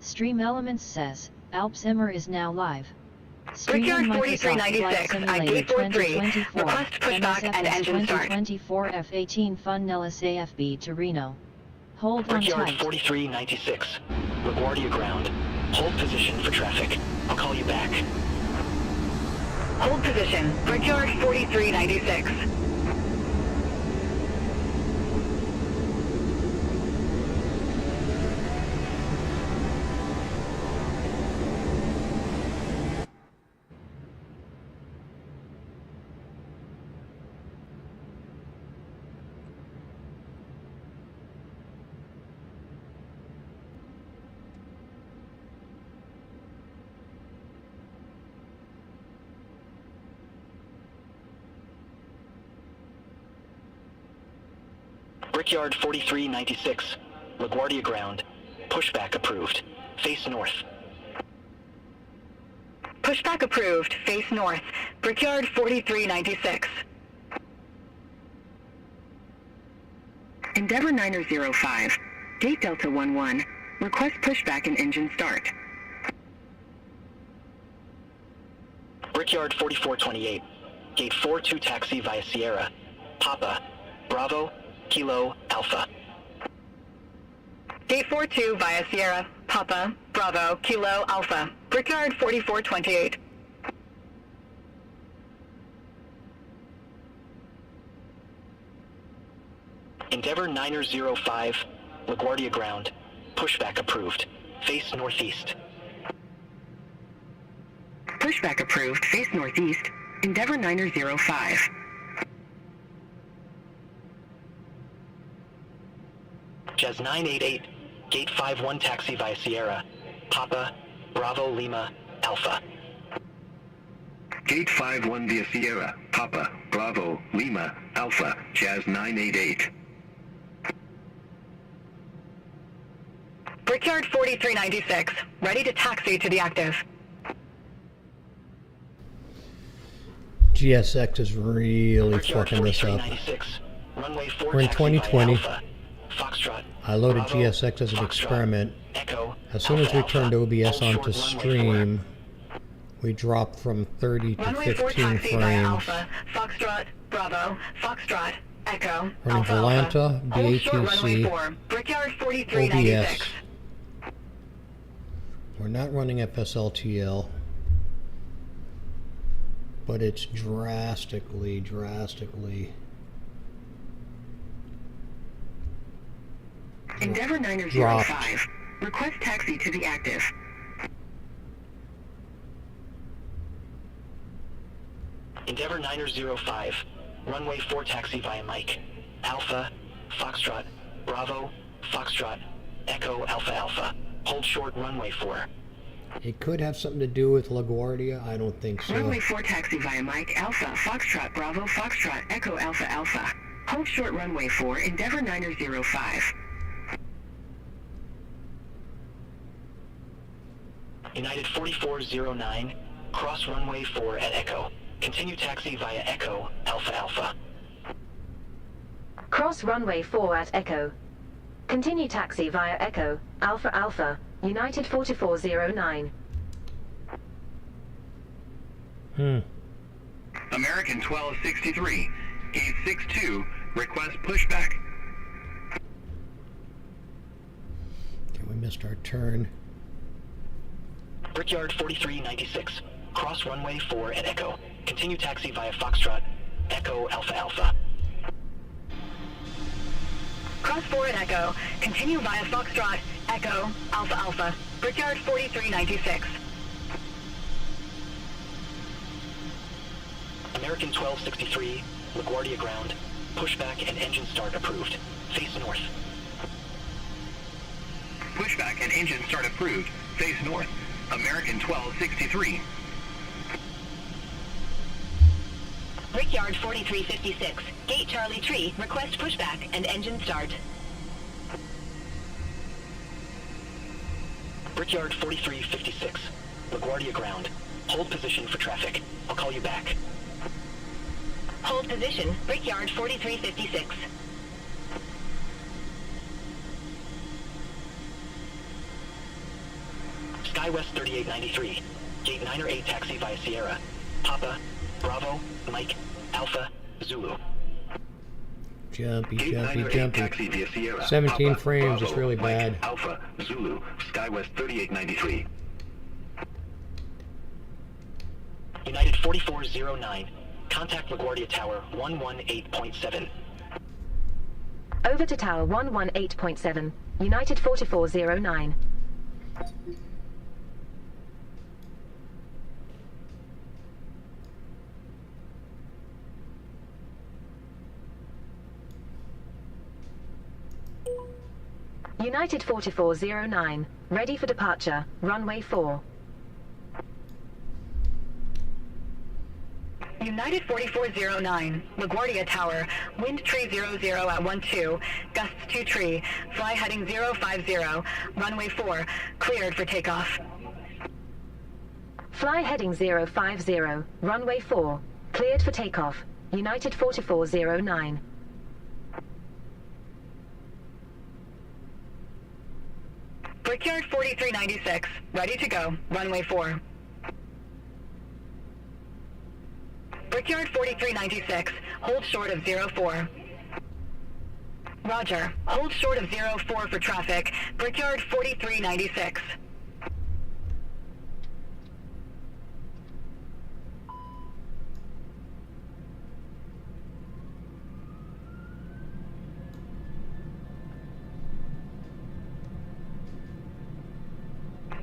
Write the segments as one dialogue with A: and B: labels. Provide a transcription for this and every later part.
A: Stream Elements says, Alps Immer is now live.
B: Brickyard
A: Streaming
B: 4396
A: Microsoft Flight
B: at
A: Simulator
B: gate 43.
A: 2024,
B: Request pushback and
A: Msfs
B: engine start.
A: 2024 F18 Fun Nellis AFB to Reno. Hold on
C: Brickyard
A: tight.
C: 4396. LaGuardia ground. Hold position for traffic. I'll call you back.
B: Hold position. Brickyard 4396.
C: Brickyard 4396. LaGuardia ground. Pushback approved. Face north.
B: Pushback approved. Face north. Brickyard 4396. Endeavor 9005. Gate Delta 11. Request pushback and engine start.
C: Brickyard 4428. Gate 42 taxi via Sierra. Papa. Bravo. Kilo. Alpha.
B: Gate 42 via Sierra. Papa. Bravo. Kilo. Alpha. Brickyard 4428.
C: Endeavor 9005. LaGuardia ground. Pushback approved. Face northeast.
B: Pushback approved. Face northeast. Endeavor 9005.
C: Jazz 988. Gate 51 taxi via Sierra. Papa. Bravo. Lima. Alpha.
D: Gate 51 via Sierra. Papa. Bravo. Lima. Alpha. Jazz 988.
B: Brickyard 4396. Ready to taxi to the active.
E: GSX is really
C: Brickyard
E: fucking this up.
C: 4396. Runway 4
E: We're in
C: taxi via
E: 2020.
C: Alpha. Foxtrot.
E: I loaded
C: Bravo,
E: GSX as an
C: Foxtrot,
E: experiment.
C: Echo,
E: As soon as we
C: Alpha,
E: turned
C: Alpha.
E: OBS
C: Hold
E: onto
C: short, runway
E: stream, we dropped from 30 to
B: Runway 4
E: 15
B: taxi via
E: frames.
B: Alpha. Foxtrot. Bravo. Foxtrot. Echo.
E: Running
B: Alpha.
E: Volanta,
B: Alpha. Hold short, runway
E: BATC,
B: 4. Brickyard 4396.
E: OBS. We're not running FSLTL, but it's drastically
B: Endeavor 9005. Request taxi to the active.
C: Endeavor 9005. Runway 4 taxi via Mike. Alpha. Foxtrot. Bravo. Foxtrot. Echo. Alpha Alpha. Hold short, runway 4.
E: It could have something to do with LaGuardia. I don't think so.
B: Runway 4 taxi via Mike. Alpha. Foxtrot. Bravo. Foxtrot. Echo. Alpha Alpha. Hold short, runway 4. Endeavor 9005.
C: United 4409. Cross runway 4 at Echo. Continue taxi via Echo. Alpha Alpha.
F: Cross runway 4 at Echo. Continue taxi via Echo, Alpha Alpha, United 4409.
D: American 1263. Gate 62. Request pushback.
E: Okay, we missed our turn.
C: Brickyard 4396. Cross runway 4 at Echo. Continue taxi via Foxtrot. Echo Alpha Alpha.
B: Cross 4 at Echo. Continue via Foxtrot. Echo. Alpha Alpha. Brickyard 4396.
C: American 1263. LaGuardia ground. Pushback and engine start approved. Face north.
D: Pushback and engine start approved. Face north. American 1263.
B: Brickyard 4356. Gate Charlie Tree. Request pushback and engine start.
C: Brickyard 4356. LaGuardia ground. Hold position for traffic. I'll call you back.
B: Hold position. Brickyard 4356.
C: SkyWest 3893. Gate 9 or 8 taxi via Sierra. Papa, Bravo, Mike, Alpha, Zulu.
E: Jumpy,
D: Gate 9
E: jumpy,
D: or 8
E: jumpy.
D: taxi via Sierra.
E: 17
D: Papa,
E: frames,
D: Bravo,
E: it's really
D: Mike,
E: bad.
D: Alpha, Zulu, SkyWest 3893.
C: United 4409. Contact LaGuardia Tower 118.7.
F: Over to Tower 118.7, United 4409. United 4409, ready for departure, runway 4.
B: United 4409, LaGuardia Tower, wind tree 00 at 12, gusts 2 tree, fly heading 050, runway 4, cleared for takeoff.
F: Fly heading 050, runway 4, cleared for takeoff, United 4409.
B: Brickyard 4396, ready to go, runway 4. Brickyard 4396, hold short of 04. Roger, hold short of 04 for traffic, Brickyard 4396.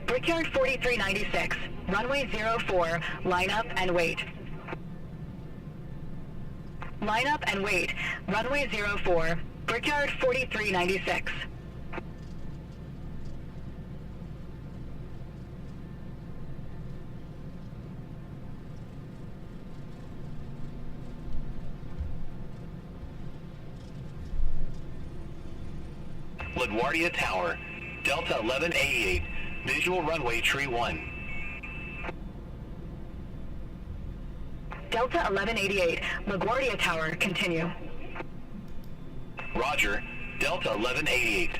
B: Brickyard 4396, runway 04, line up and wait. Line up and wait, runway 04, Brickyard 4396.
D: LaGuardia Tower, Delta 1188, visual runway tree 1.
B: Delta 1188, LaGuardia Tower, continue.
D: Roger, Delta 1188.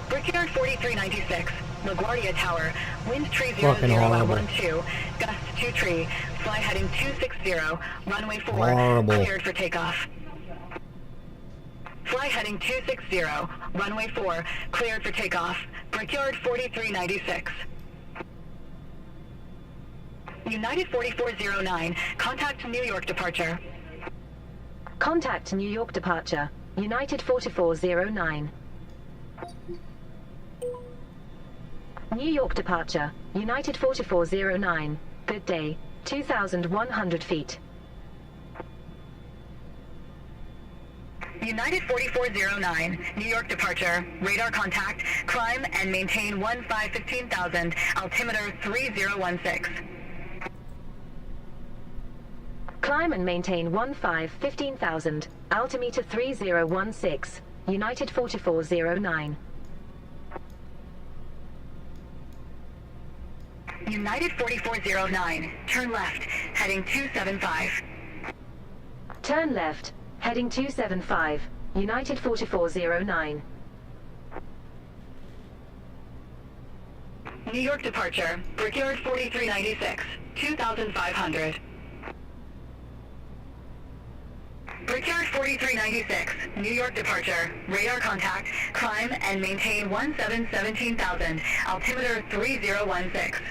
B: Brickyard 4396, LaGuardia Tower, wind tree 00
E: Fucking
B: at
E: horrible.
B: 12, gust 2 tree, fly heading 260, runway 4,
E: Horrible.
B: cleared for takeoff. Fly heading 260, runway 4, cleared for takeoff, Brickyard 4396. United 4409, contact New York departure.
F: Contact New York departure, United 4409. New York departure, United 4409. Good day, 2,100 feet.
B: United 4409, New York departure, radar contact, climb and maintain 15,000, altimeter 3016.
F: Climb and maintain 15,000, altimeter 3016, United 4409.
B: United 4409, turn left, heading 275.
F: Turn left, heading 275, United 4409.
B: New York departure, Brickyard 4396, 2,500. Brickyard 4396, New York departure, radar contact, climb and maintain 17,000, altimeter 3016.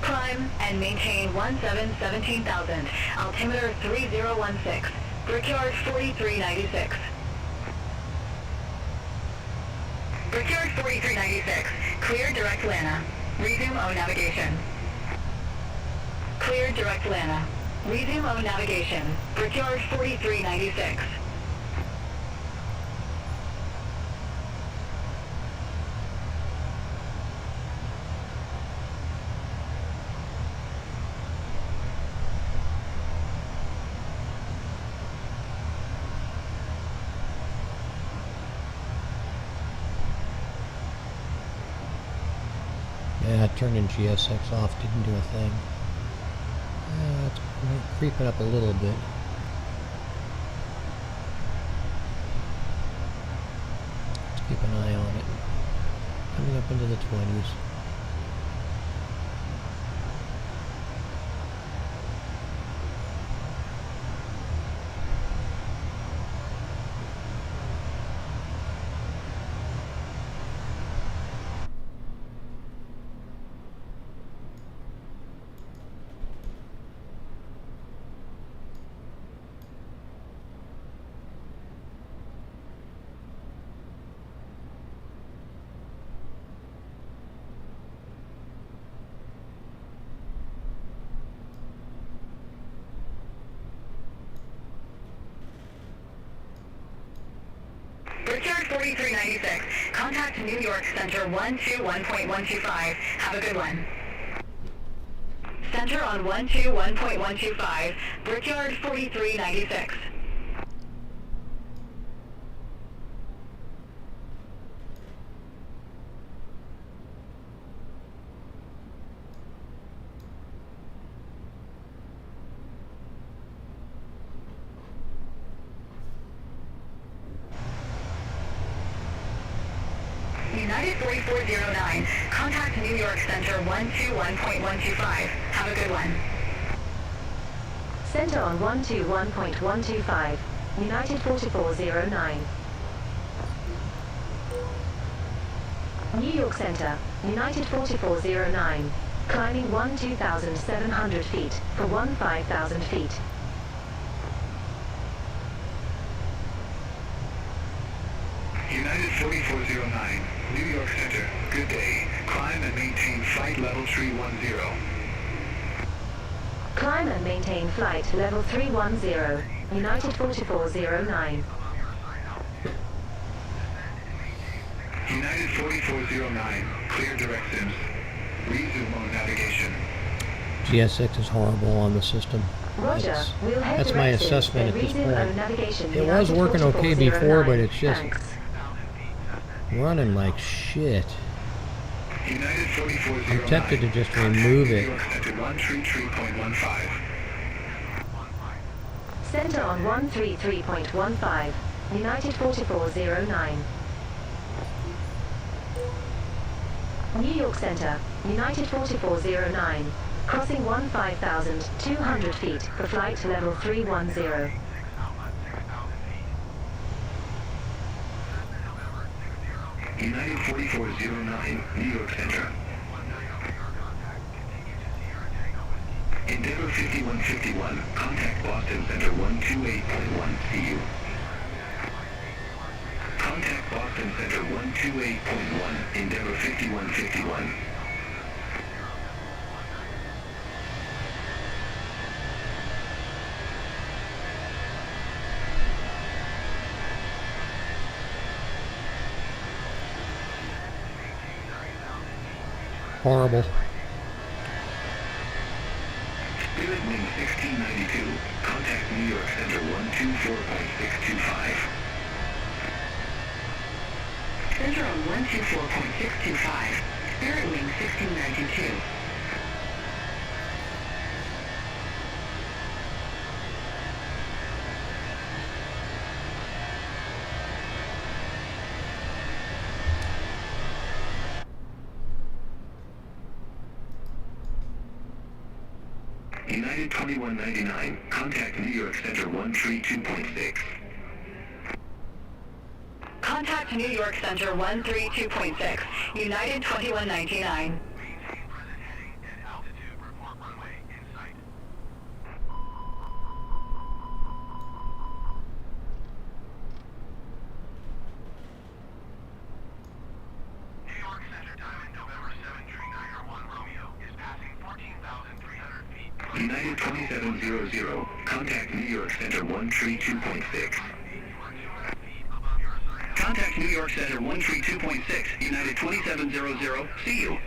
B: Climb and maintain 17,000, altimeter 3016, Brickyard 4396. Brickyard 4396, clear direct Lana. Resume O navigation. Clear direct Lana. Resume O navigation. Brickyard 4396.
E: Yeah, turning GSX off didn't do a thing. It's creeping up a little bit. keep an eye on it. Coming up into the 20s.
B: Brickyard 4396. Contact New York Center 121.125. Have a good one. Center on 121.125. Brickyard 4396. United 4409. Contact New York Center 121.125. Have a good one.
F: Center on 121.125. United 4409. New York Center, United 4409. Climbing 12,700 feet for 15,000 feet.
D: United 4409, New York Center, good day. Climb and maintain flight level 310.
F: Climb and maintain flight level 310. United 4409.
D: United 4409, clear directions. Resume on navigation.
E: GSX is horrible on the system.
F: Roger, we'll head
E: That's my
F: directives
E: assessment
F: and
E: at this
F: resume on
E: point.
F: navigation.
E: It was
F: United
E: working okay before, but it's just
F: 4409. Thanks.
E: running like shit.
D: United 4409.
E: I'm tempted to just
D: Contact
E: remove
D: New
E: it.
D: York Center 133.15.
F: Center on 133.15. United 4409. New York Center, United 4409. Crossing 15,200 feet for flight level 310.
D: United 4409, New York Center. Endeavor 5151, contact Boston Center 128.1, see you. Contact Boston Center 128.1, Endeavor 5151.
E: Horrible.
D: Spirit Wing 1692, contact New York Center 124.625.
B: Center on 124.625. Spirit Wing 1692.
D: United 2199, contact New York Center 132.6.
B: Contact New York Center 132.6. United 2199.
D: United 2700, contact New York Center 132.6. Contact New York Center 132.6, United 2700, see you.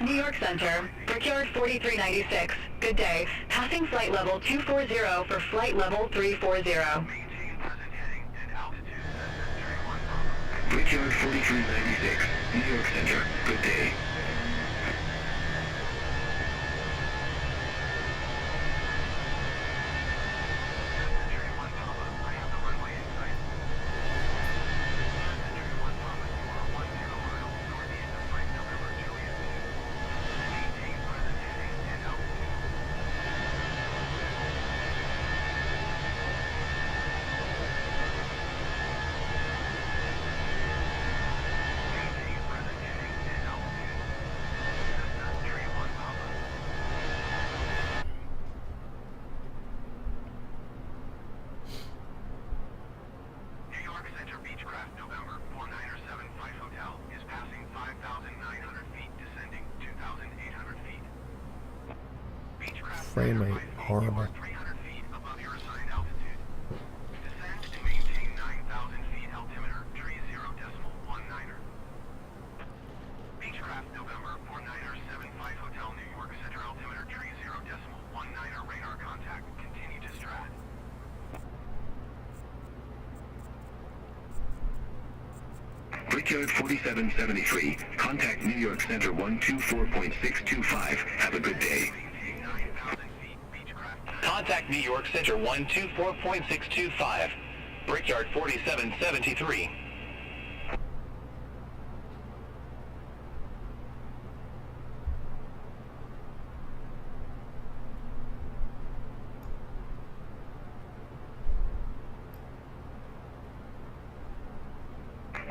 B: New York Center, Brickyard 4396. Good day. Passing flight level 240 for flight level 340.
D: Brickyard 4396, New York Center. Good day.
E: Frame rate horrible. Brickyard 4773, contact New York Center 124.625. Have a good day.
C: Contact New York Center 124.625. Brickyard 4773.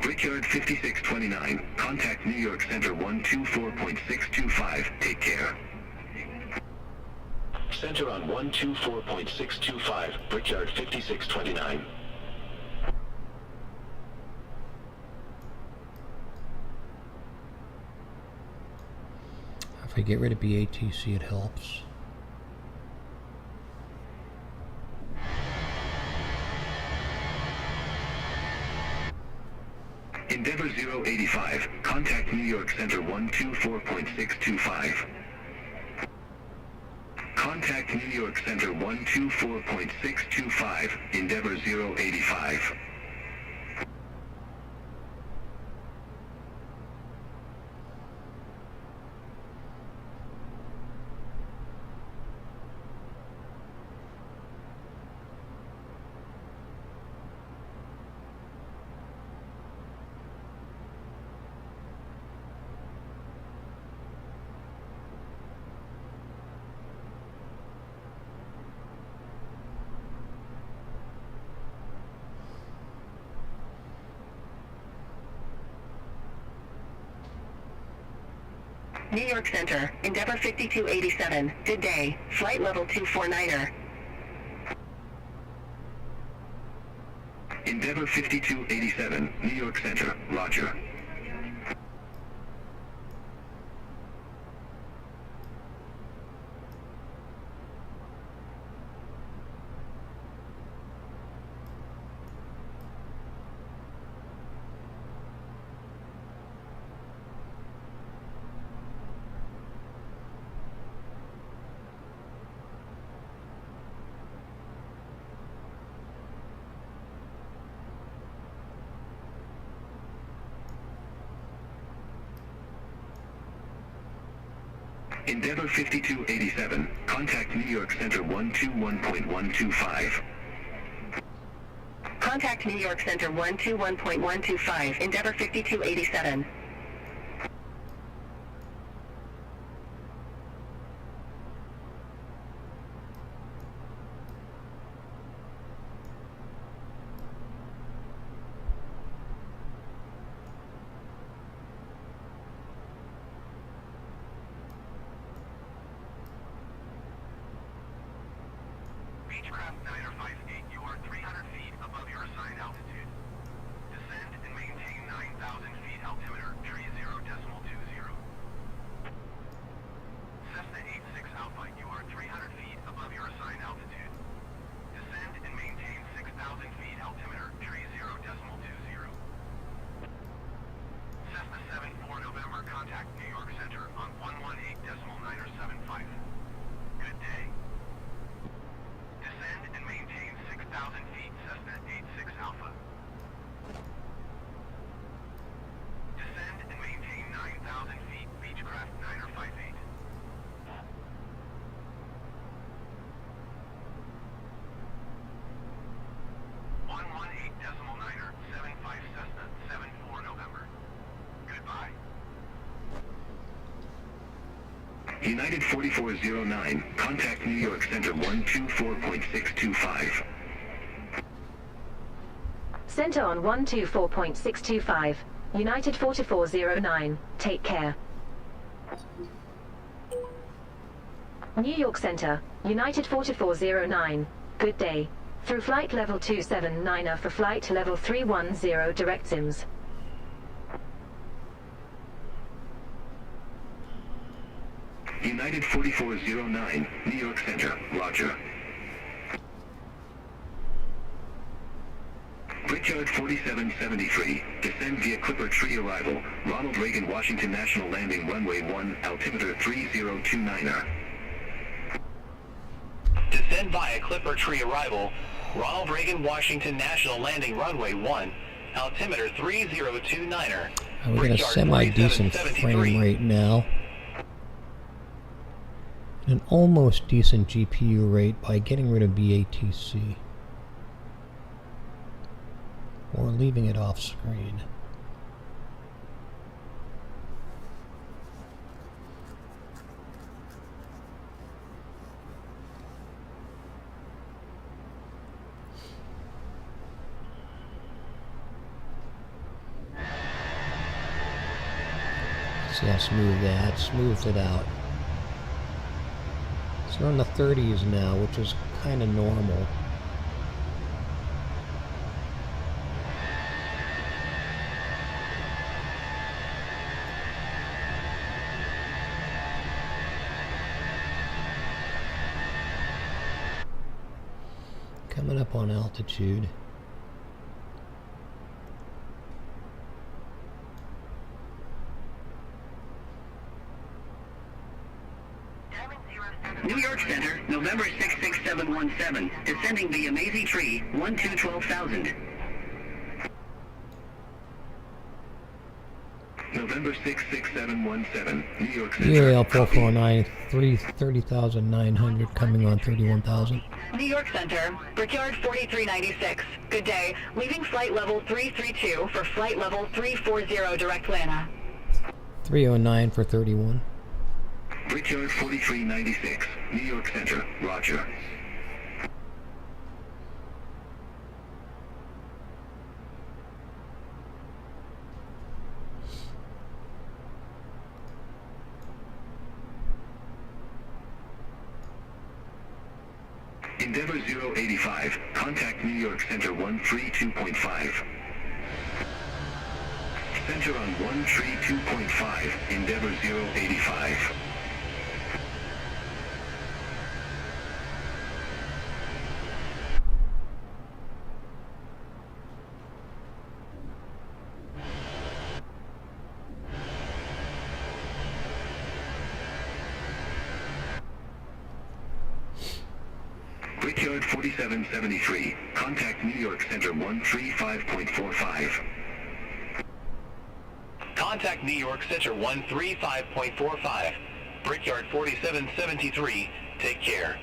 D: Brickyard 5629, contact New York Center 124.625. Take care. Center on 124.625, Brickyard 5629.
E: If I get rid of BATC, it helps.
D: Endeavor 085, contact New York Center 124.625. Contact New York Center 124.625, Endeavor 085.
B: New York Center, Endeavor 5287. Good day. Flight level 249er.
D: Endeavor 5287, New York Center, Roger. Endeavor 5287, contact New York Center 121.125.
B: Contact New York Center 121.125, Endeavor 5287.
D: Beechcraft 958, you are 300 feet above your assigned altitude. Descend and maintain 9,000 feet altimeter, tree 0.20. Cessna 86 Alpha, you are 300 feet above your assigned altitude. Descend and maintain 6,000 feet altimeter, tree 0.20. Cessna 74 November, contact New York Center on 118.975. Good day. United 4409, contact New York Center 124.625.
F: Center on 124.625. United 4409. Take care. New York Center, United 4409. Good day. Through flight level 279er for flight level 310 direct sims.
D: United 4409, New York Center, roger. Brickyard 4773, descend via Clipper Tree arrival, Ronald Reagan Washington National Landing Runway 1, altimeter 3029er.
C: Descend via Clipper Tree arrival, Ronald Reagan Washington National Landing Runway 1, altimeter 3029er.
E: We got a semi-decent frame rate now. An almost decent GPU rate by getting rid of BATC. Or leaving it off screen. See how smooth that smoothed it out. So we're in the 30s now, which is kind of normal. Coming up on altitude.
B: New York Center, November 66717, descending via Maisie Tree, 12,000.
D: November 66717, New York Center.
E: UAL 449, 30,900 coming on 31,000.
B: New York Center, Brickyard 4396. Good day. Leaving flight level 332 for flight level 340 direct Atlanta.
E: 309 for 31.
D: Brickyard 4396, New York Center, roger. Endeavor 085, contact New York Center 132.5. Center on 132.5, Endeavor 085. Brickyard 4773, contact New York Center 135.45.
C: Contact New York Center 135.45. Brickyard 4773, take care.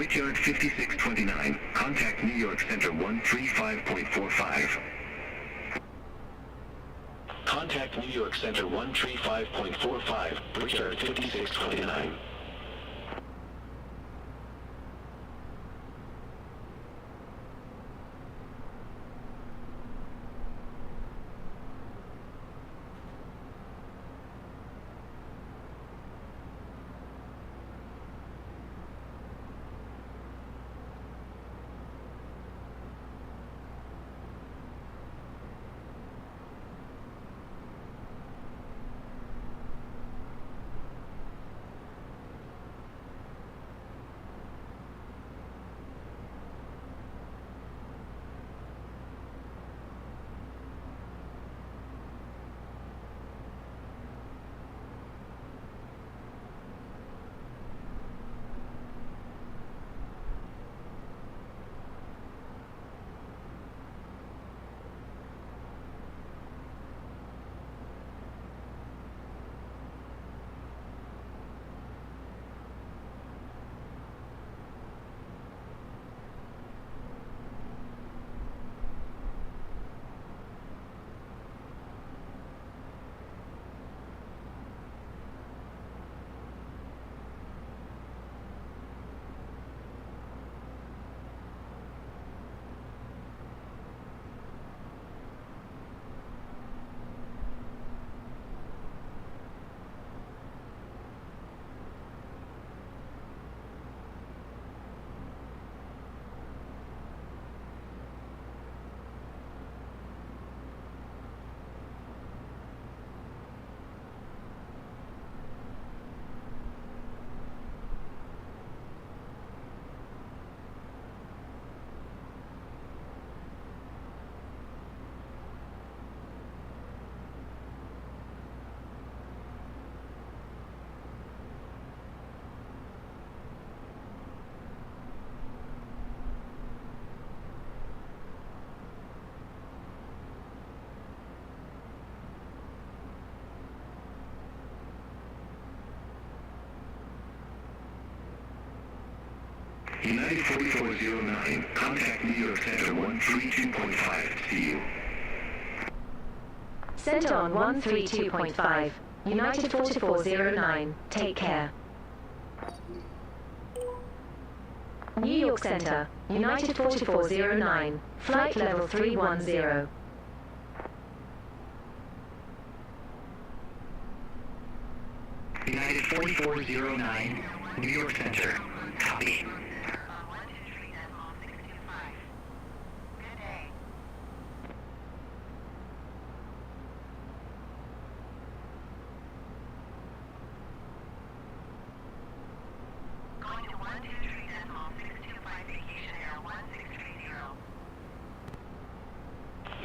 D: Brickyard 5629. Contact New York Center 135.45.
C: Contact New York Center 135.45, Brickyard 5629.
D: United 4409. Contact New York Center 132.5. See you.
F: Center on 132.5. United 4409. Take care. New York Center, United 4409. Flight level 310.
C: United 4409, New York Center. Copy.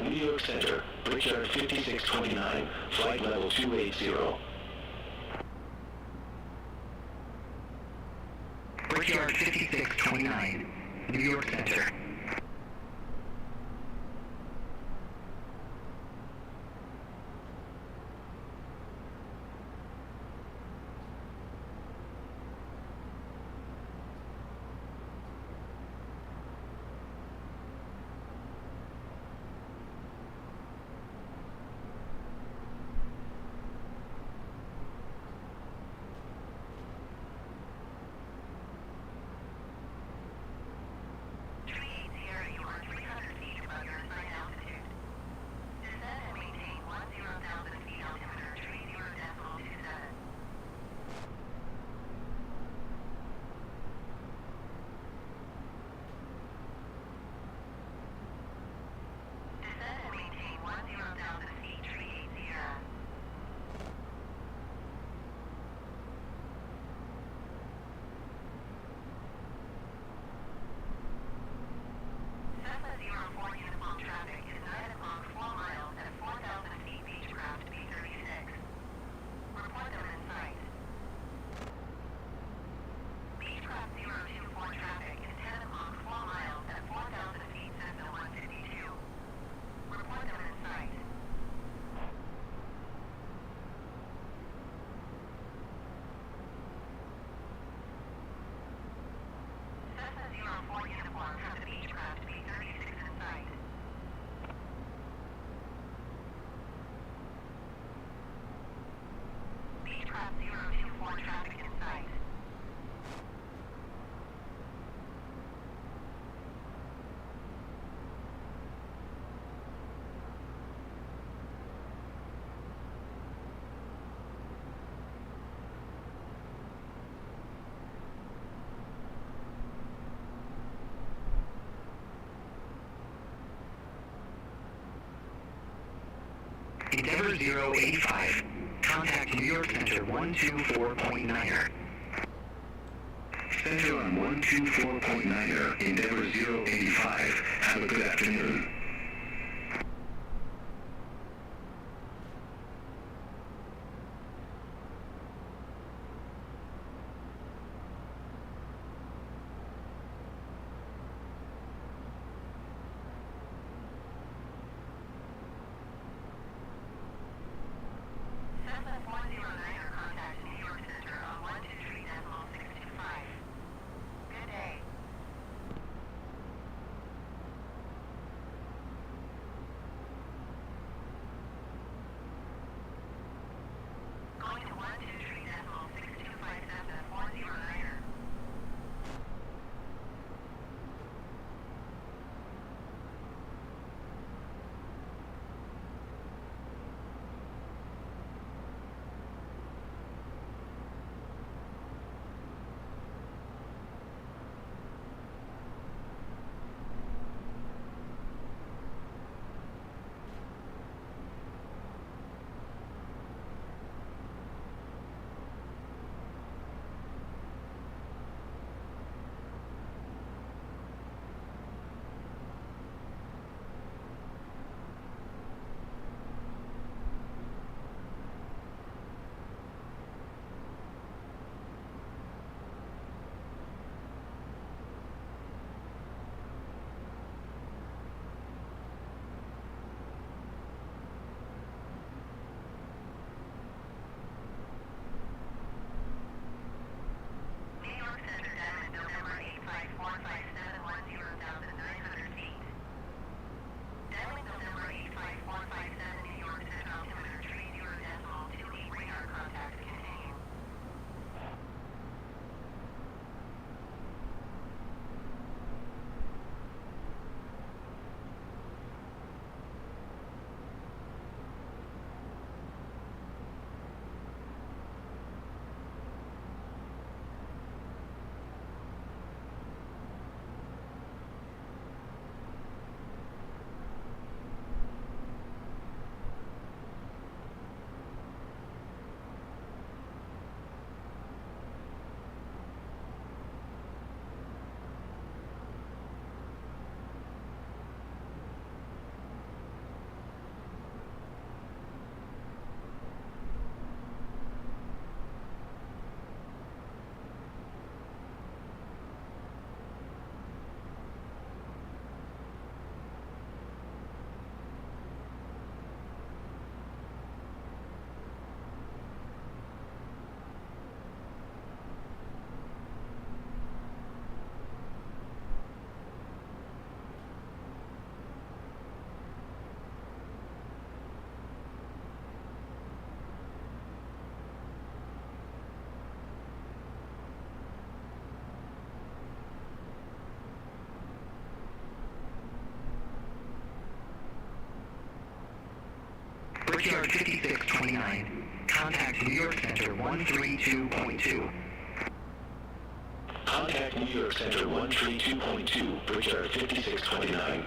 C: New York Center, Brickyard 5629, flight level 280. Brickyard 5629, New York Center.
B: 04 uniform has a Beechcraft B36 in sight. Beechcraft 024 traffic in sight.
C: Endeavor 085. Contact New York Center 124.9er.
G: Center on 124.9er, Endeavor 085. Have a good afternoon.
B: Cessna 409er contact New York Center on 123.625. Good day. Going to 123.625 Cessna 409er. New York Center Diamond November 8545710,900 feet. Diamond November 85457 New York Center altimeter 30.28 radar contact continue.
C: Brickyard 5629. Contact New York Center 132.2.
G: Contact New York Center 132.2, Brickyard 5629.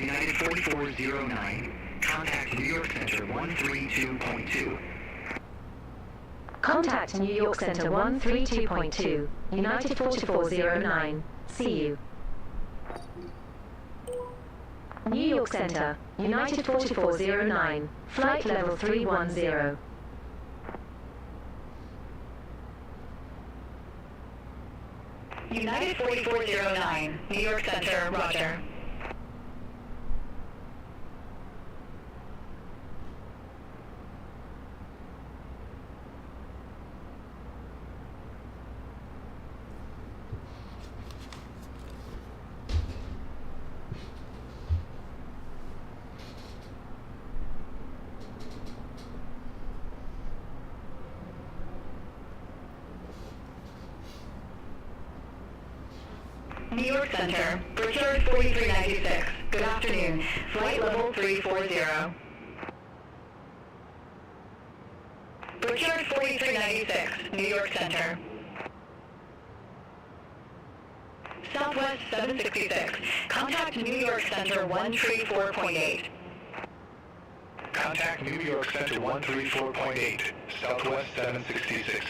C: United 4409. Contact New York Center 132.2.
F: Contact New York Center 132.2, United 4409. See you. New York Center, United 4409, flight level 310.
B: United 4409, New York Center, roger. New York Center, Brickyard 4396. Good afternoon. Flight level 340. Brickyard 4396, New York Center. Southwest 766. Contact New York Center 134.8.
D: Contact New York Center 134.8, Southwest 766.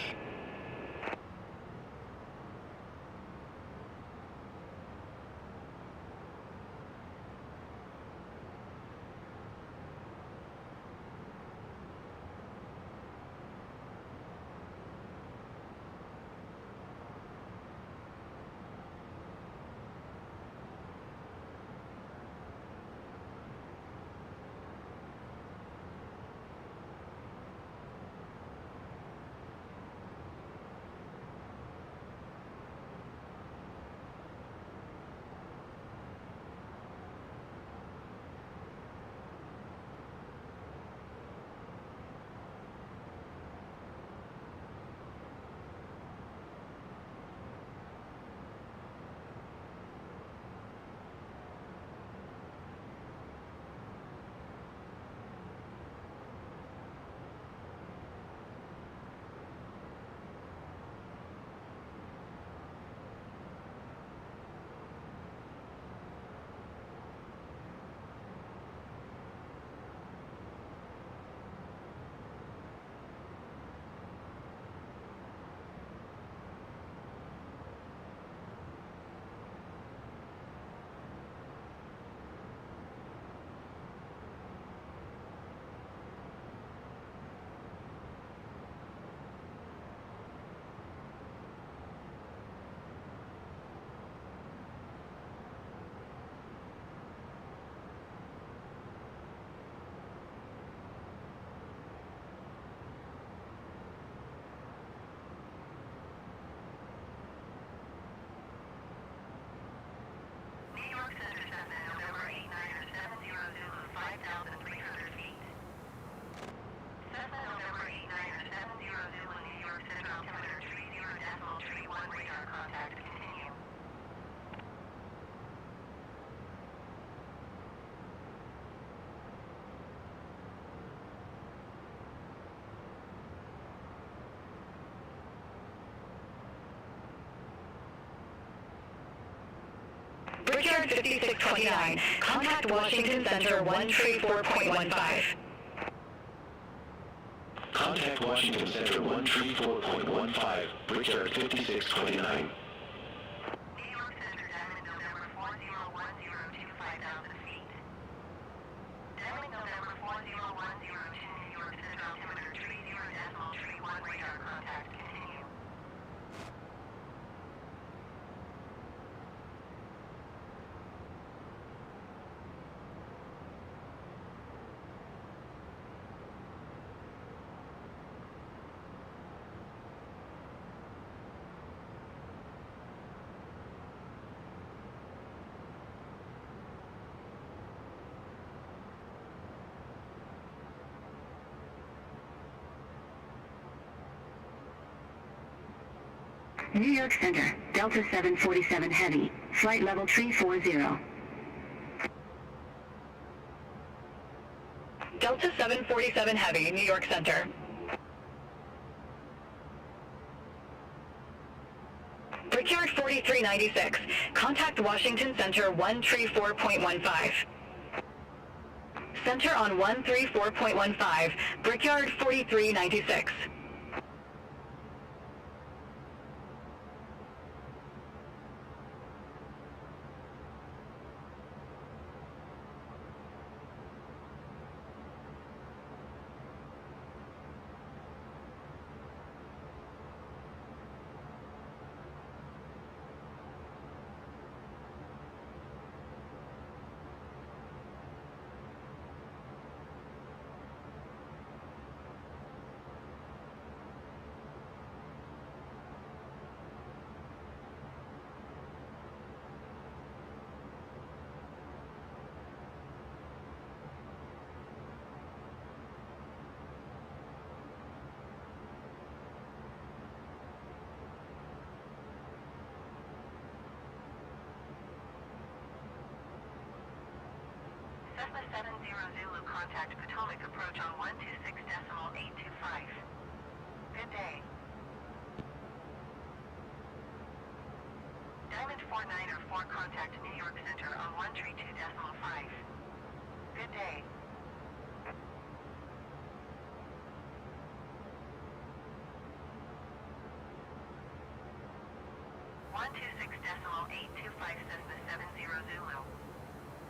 B: Brickyard 5629. Contact Washington Center 134.15.
G: Contact Washington Center 134.15, Brickyard 5629.
D: New York Center, Diamond November 4010 to 5,000 feet. Diamond November 4010 to New York Center, altimeter 30.31 radar contact continue.
B: New York Center, Delta 747 Heavy, flight level 340. Delta 747 Heavy, New York Center. Brickyard 4396. Contact Washington Center 134.15. Center on 134.15, Brickyard 4396.
D: Cessna 70 Zulu, contact Potomac approach on 126.825. Good day. Diamond 494, contact New York Center on 132.5. Good day. Cessna 70 Zulu.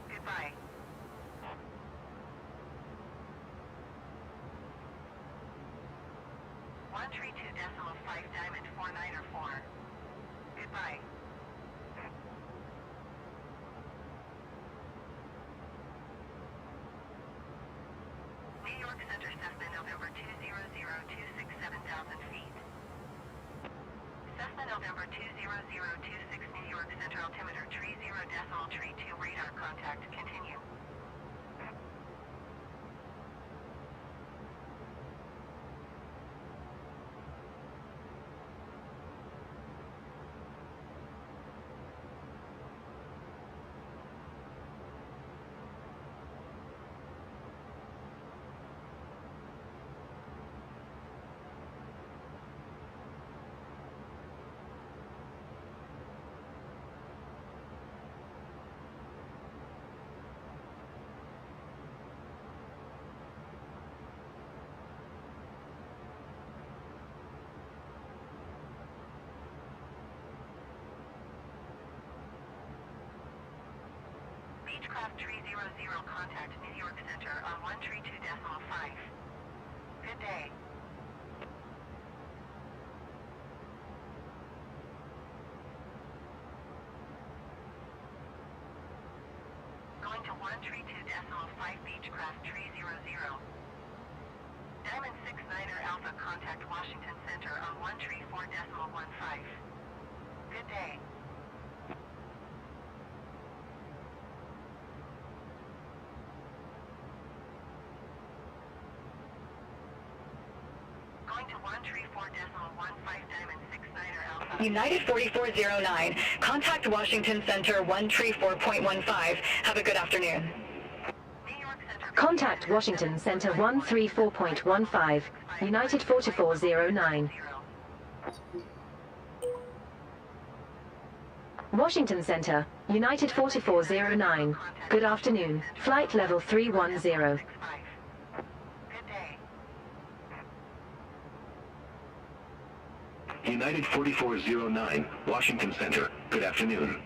D: Goodbye. One tree 2.5 Diamond 494. Goodbye. New York Center Cessna November 200-267,000 feet. Cessna November 20026 New York Center altimeter tree 0.2 radar contact continue. Beechcraft tree 00 contact New York Center on 132.5. Good day. Going to 132.5 Beechcraft tree 00. Diamond 69er Alpha contact Washington Center on 134.15. Good day. Going to 134.15 Diamond 69er Alpha.
B: United 4409, contact Washington Center 134.15. Have a good afternoon.
D: New York Center.
F: Contact Washington Center 134.15, United 4409. Washington Center, United 4409. Good afternoon. Flight level 310.
D: Good day.
G: United 4409, Washington Center. Good afternoon.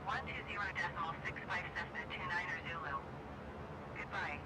D: 120.65 Cessna 29er Zulu. Goodbye.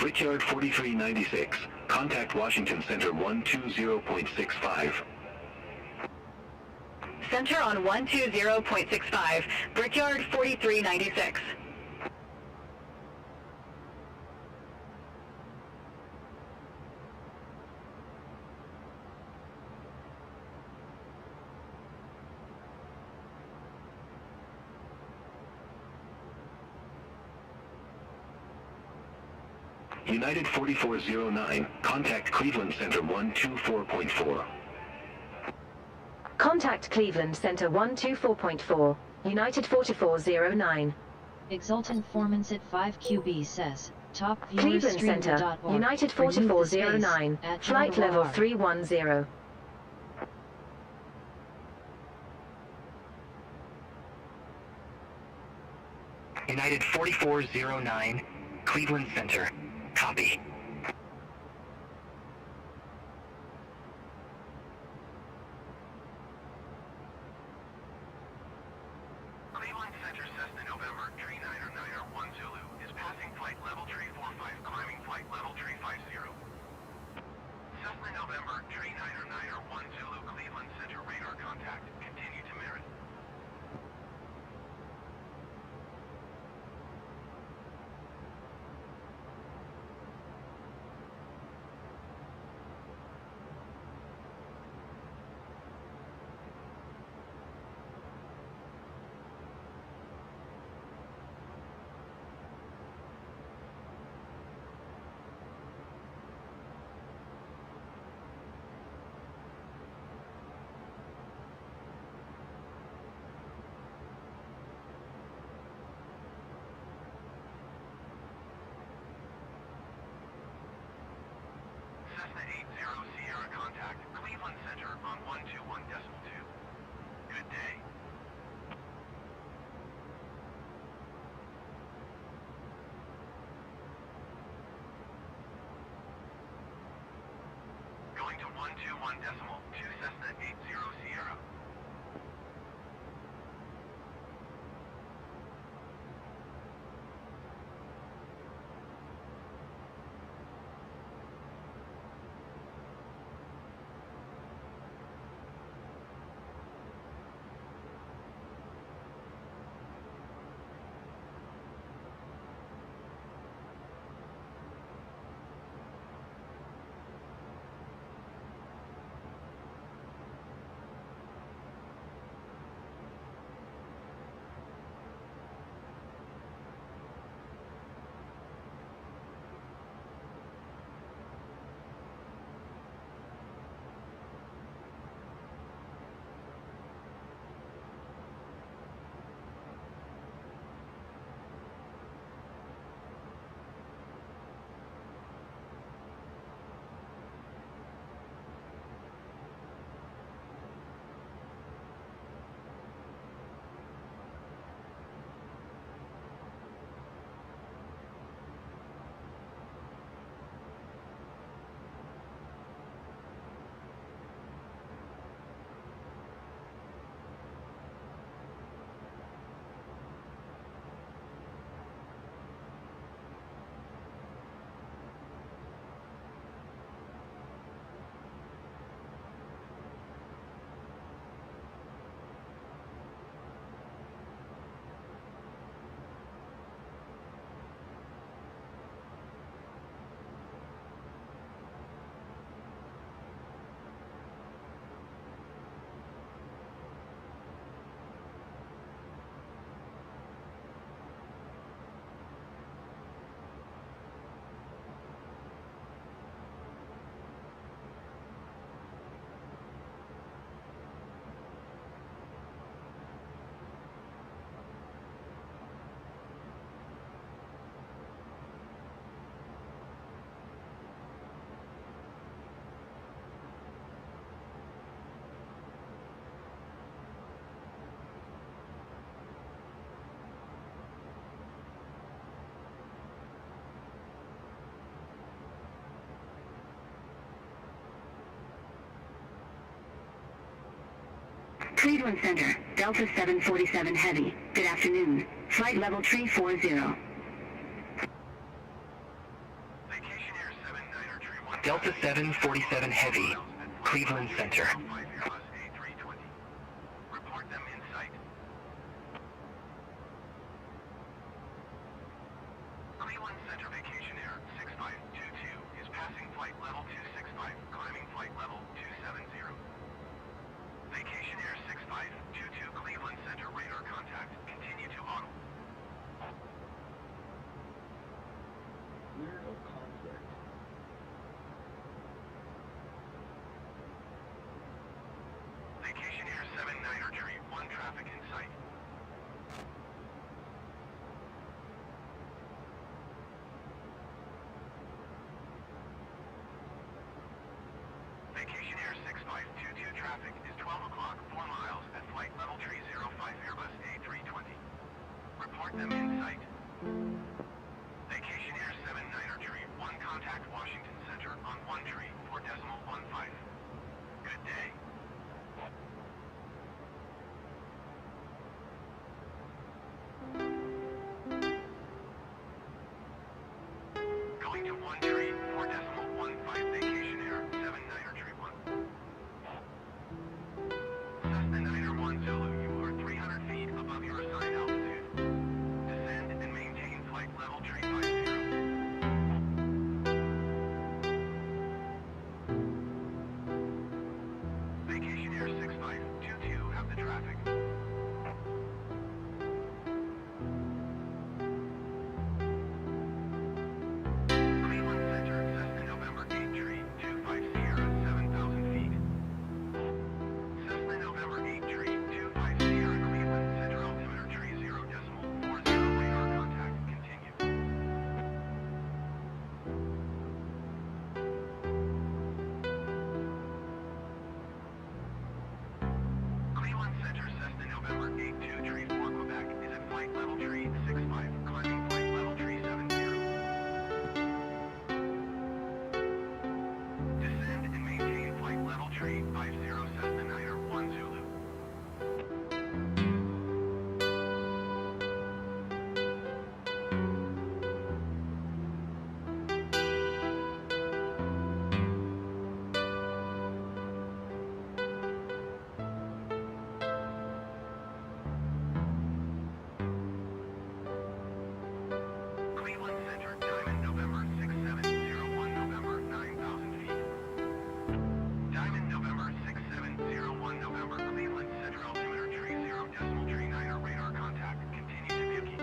G: Brickyard 4396. Contact Washington Center 120.65.
B: Center on 120.65, Brickyard 4396.
G: United 4409. Contact Cleveland Center 124.4.
F: Contact Cleveland Center 124.4, United 4409.
A: Exultant Formants at 5 QB says, top
F: Cleveland Center, United 4409, flight level 310.
C: United 4409, Cleveland Center. Copy.
D: Cleveland Center Cessna November, tree 9er 1 Zulu, is passing flight level tree 45, climbing flight level tree 50. Cessna November, tree 9er 1 Zulu, Cleveland Center radar contact, continue to Merritt. Cessna 80 Sierra contact, Cleveland Center on 121.2. Good day. Going to 121.2 Cessna 80 Sierra.
B: Cleveland Center, Delta 747 Heavy. Good afternoon. Flight level tree 40.
D: They
C: Delta 747 Heavy, Cleveland Center.
G: Report them in sight. Cleveland Center Vacation Air 6522 is passing flight level 265, climbing flight level 270. Vacation Air 6522 Cleveland Center radar contact. Continue to auto.
H: Weirdo conflict.
G: Vacation Air 79er Tree 1 traffic in sight. Vacation Air 6522 traffic is 12 o'clock, 4 miles at flight level 305 Airbus A320. Report them in sight. Vacation Air 79er Tree 1 contact Washington Center on 1 tree 4.15. Good day. Going to 1 tree 4.15 Vacation Air 79er Tree 1. Cessna 9er 1 Zulu, you are 300 feet above your assigned altitude. Descend and maintain flight level tree 50. Vacation Air 6522 have the traffic. Cleveland Center, Cessna November 8 tree 25 Sierra 7,000 feet. Cessna November 8 tree 25 Sierra Cleveland Center altimeter tree 0.40 radar contact. Continue. Cleveland Center, Cessna November 82 tree 4 Quebec is at flight level tree 65, climbing flight level tree 70. Descend and maintain flight level tree 50 Cessna 9er 1 Zulu. Cleveland Center, Diamond November 6701 November 9,000 feet. Diamond November 6701 November Cleveland Center altimeter tree 0.39 radar contact. Continue to Buki.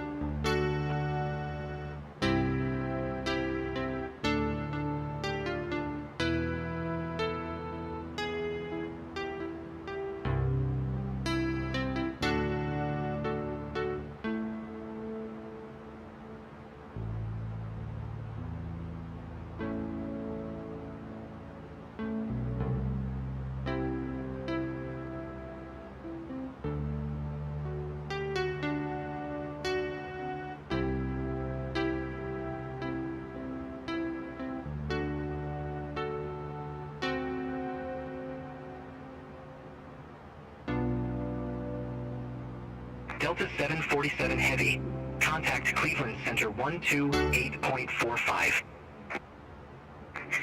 C: Delta 747 Heavy, contact Cleveland Center 128.45.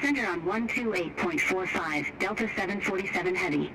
B: Center on 128.45, Delta 747 Heavy.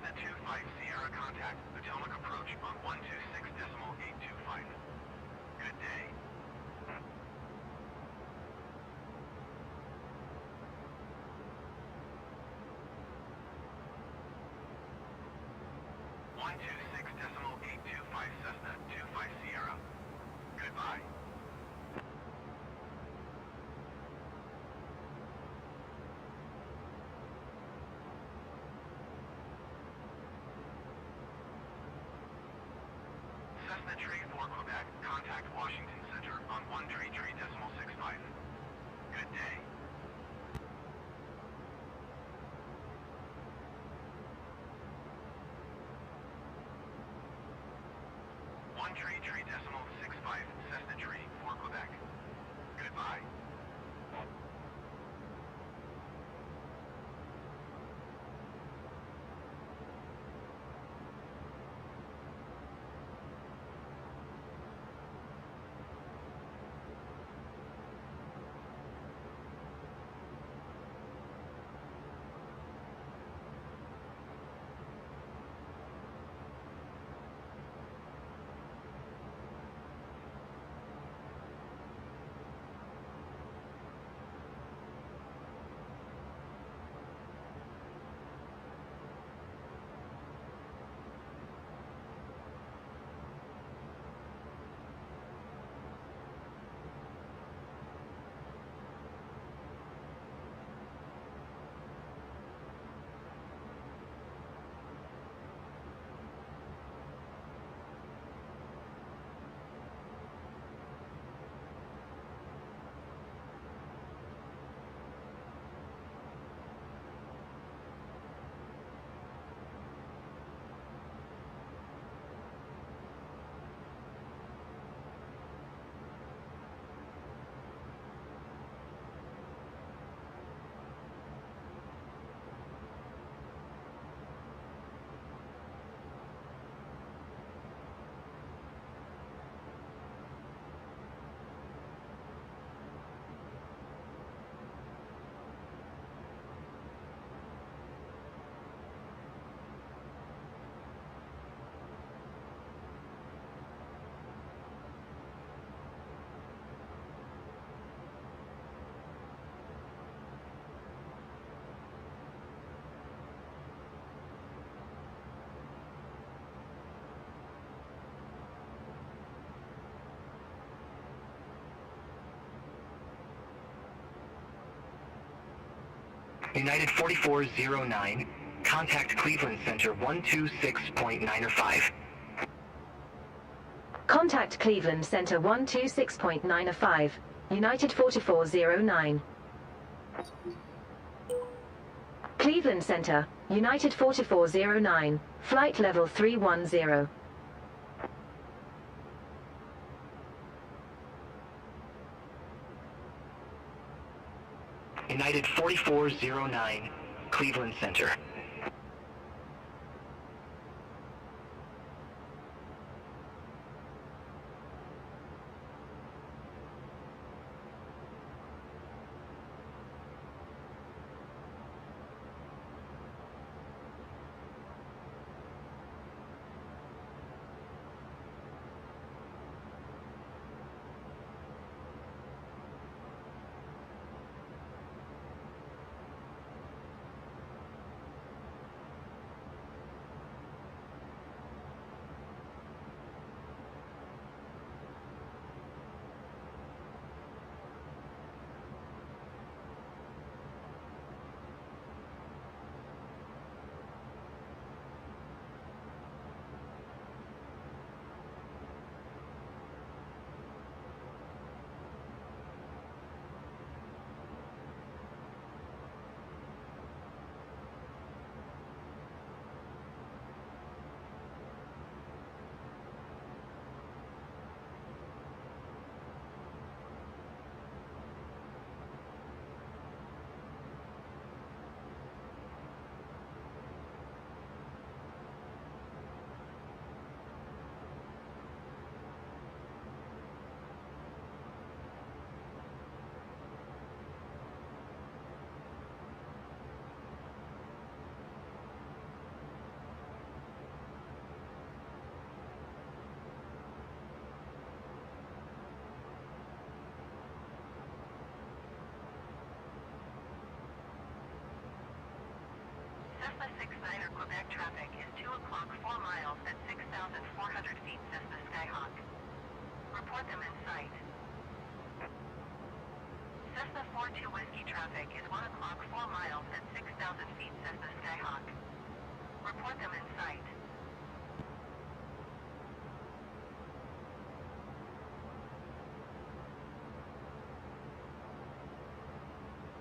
G: Cessna 25 Sierra contact Potomac approach on 126.825. Good day. One two six decimal 825 Cessna 25 Sierra. Goodbye. Cessna Tree 4 Quebec, contact Washington Center on 133.65. Good day. One tree decimal 65, Cessna Tree 4 Quebec. Goodbye.
C: United 4409, contact Cleveland Center 126.905.
F: Contact Cleveland Center 126.905, United 4409. Cleveland Center, United 4409, flight level 310.
C: United 4409, Cleveland Center.
D: Cessna 69er Quebec traffic is 2 o'clock 4 miles at 6,400 feet Cessna Skyhawk. Report them in sight. Cessna 42 Whiskey traffic is 1 o'clock 4 miles at 6,000 feet Cessna Skyhawk. Report them in sight.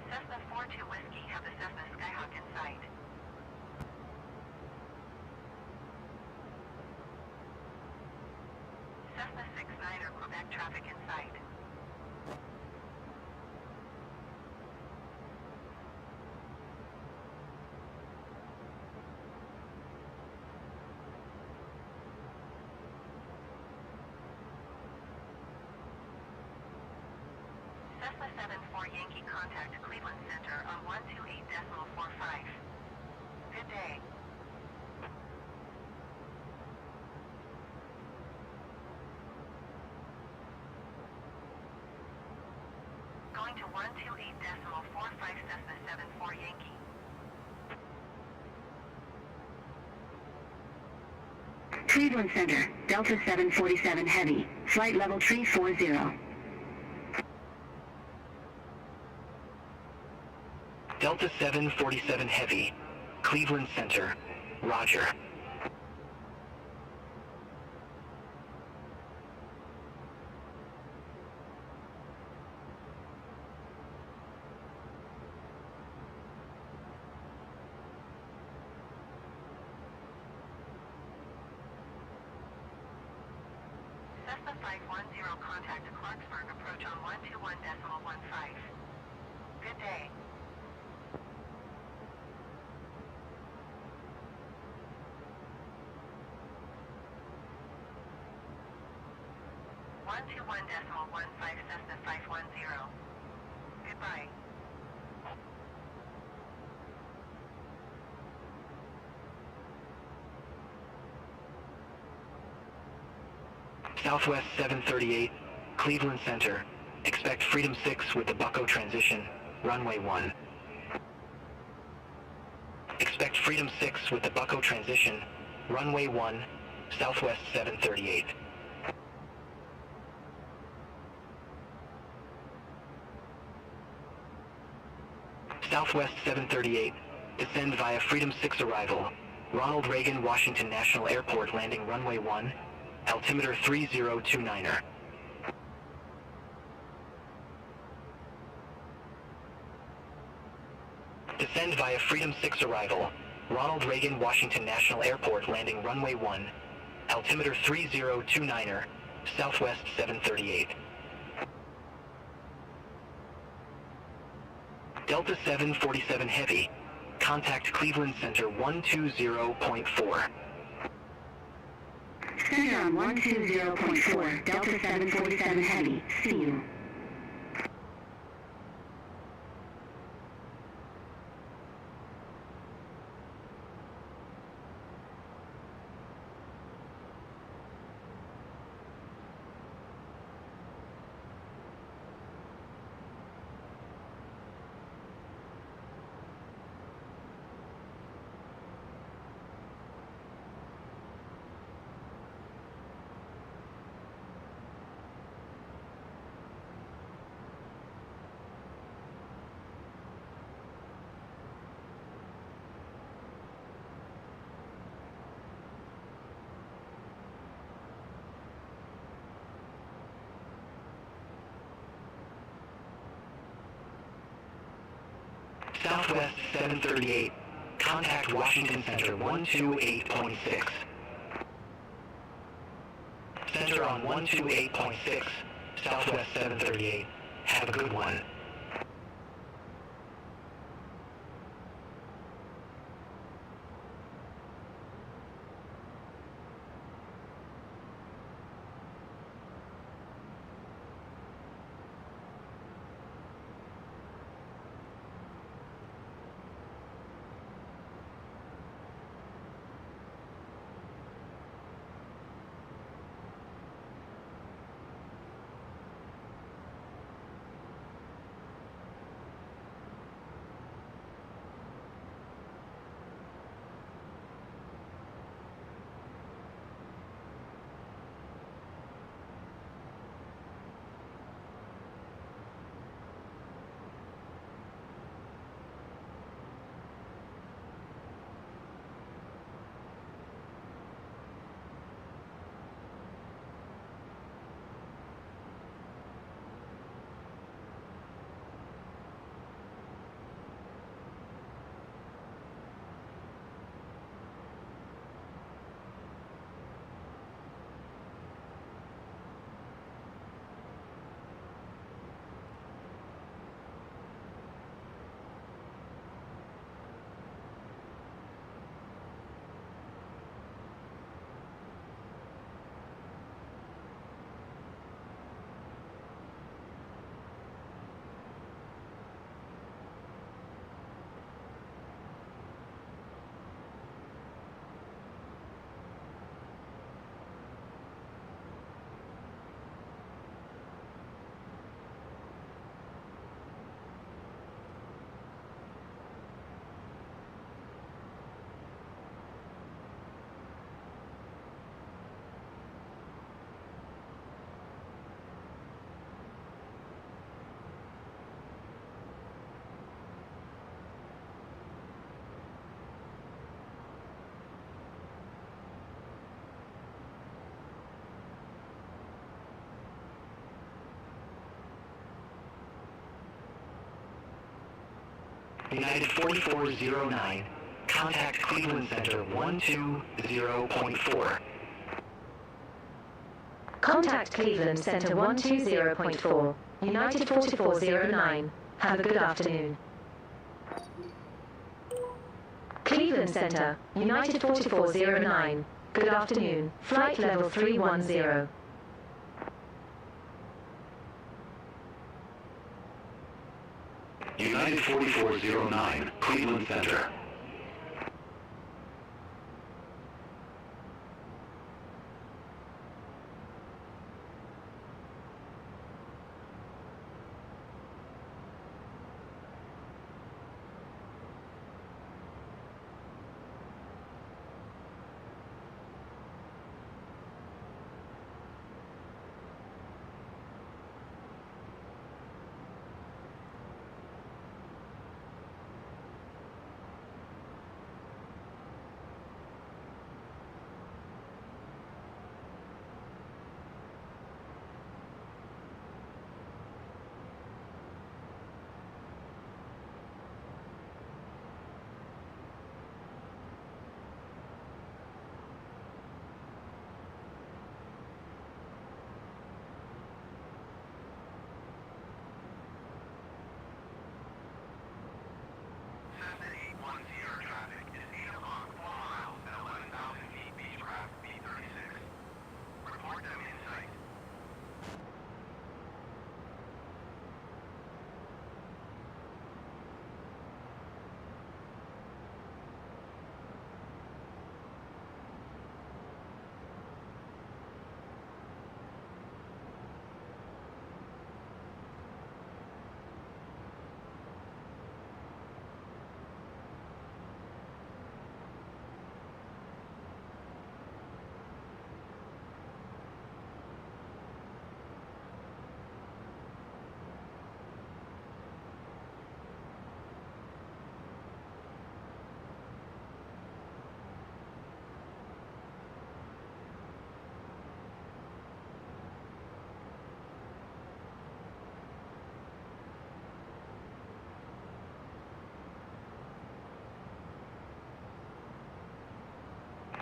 D: Cessna 42 Whiskey have the Cessna Skyhawk in sight. Cessna 69er Quebec traffic in sight. Cessna 74 Yankee contact Cleveland Center on 128.45. Good day. Going to 128.45 Cessna 74 Yankee.
B: Cleveland Center, Delta 747 Heavy, flight level 340.
C: Delta 747 Heavy, Cleveland Center, Roger.
D: Cessna 510 contact Clarksburg approach on 121.15. Good day. One two one decimal 15 Cessna 510. Goodbye.
C: Southwest 738, Cleveland Center. Expect Freedom 6 with the Bucko transition, runway 1. Expect Freedom 6 with the Bucko transition, runway 1, Southwest 738. Southwest 738, descend via Freedom 6 arrival, Ronald Reagan Washington National Airport landing runway 1, altimeter 3029er. Descend via Freedom 6 arrival, Ronald Reagan Washington National Airport landing runway 1, altimeter 3029er, Southwest 738. Delta 747 Heavy, contact Cleveland Center 120.4.
B: Center on 120.4, Delta 747 Heavy, see you.
C: Southwest 738, contact Washington Center 128.6. Center on 128.6, Southwest 738. Have a good one. United 4409. Contact Cleveland Center 120.4.
F: Contact Cleveland Center 120.4. United 4409. Have a good afternoon. Cleveland Center, United 4409. Good afternoon. Flight level 310.
G: United 4409, Cleveland Center. Cessna 810 traffic is 8 o'clock 4 miles at 11,000 feet Beechcraft B36. Report them in sight.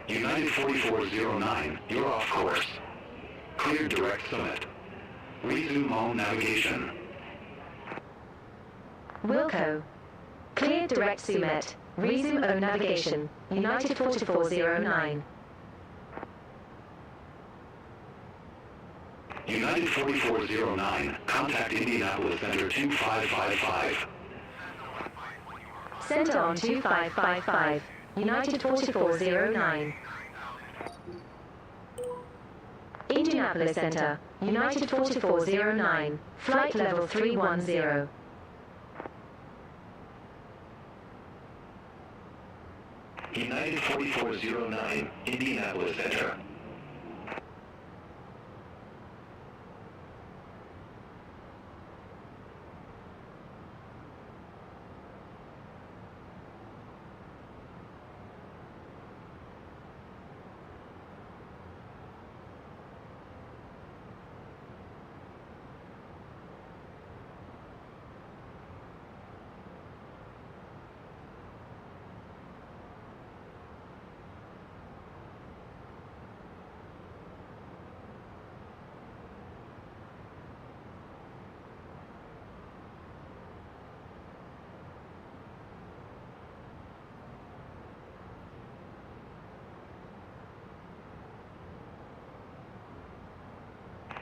G: United 4409, you're off course. Clear direct summit. Resume home navigation.
F: Wilco. Clear direct summit. Resume O navigation. United 4409.
G: United 4409, contact Indianapolis Center 2555.
F: Center on 2555. United 4409. Indianapolis Center, United 4409. Flight level 310.
G: United 4409, Indianapolis Center.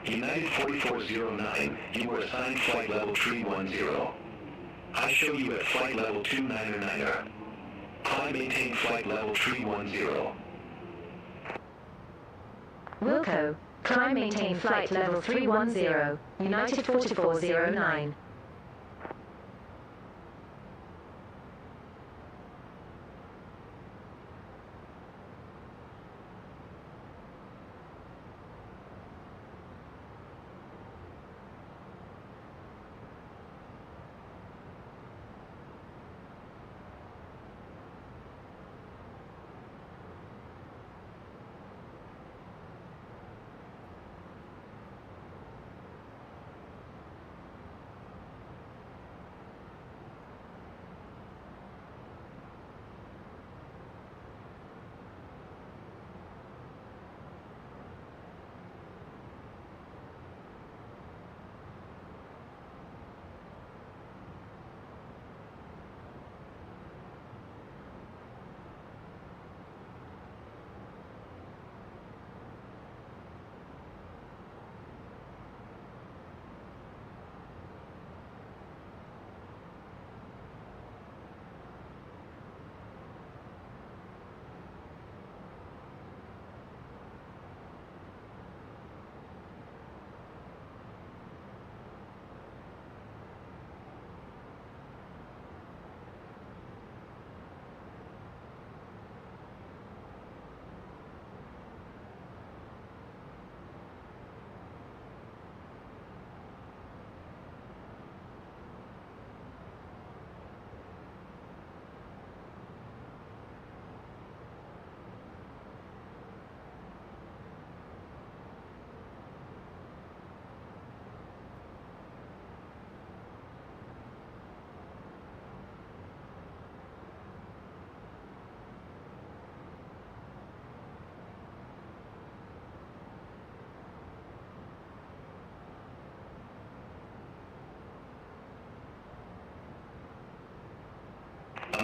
G: United 4409, you were assigned flight level 310. I show you at flight level 299er. Climb maintain flight level 310.
F: Wilco. Climb maintain flight level 310. United 4409.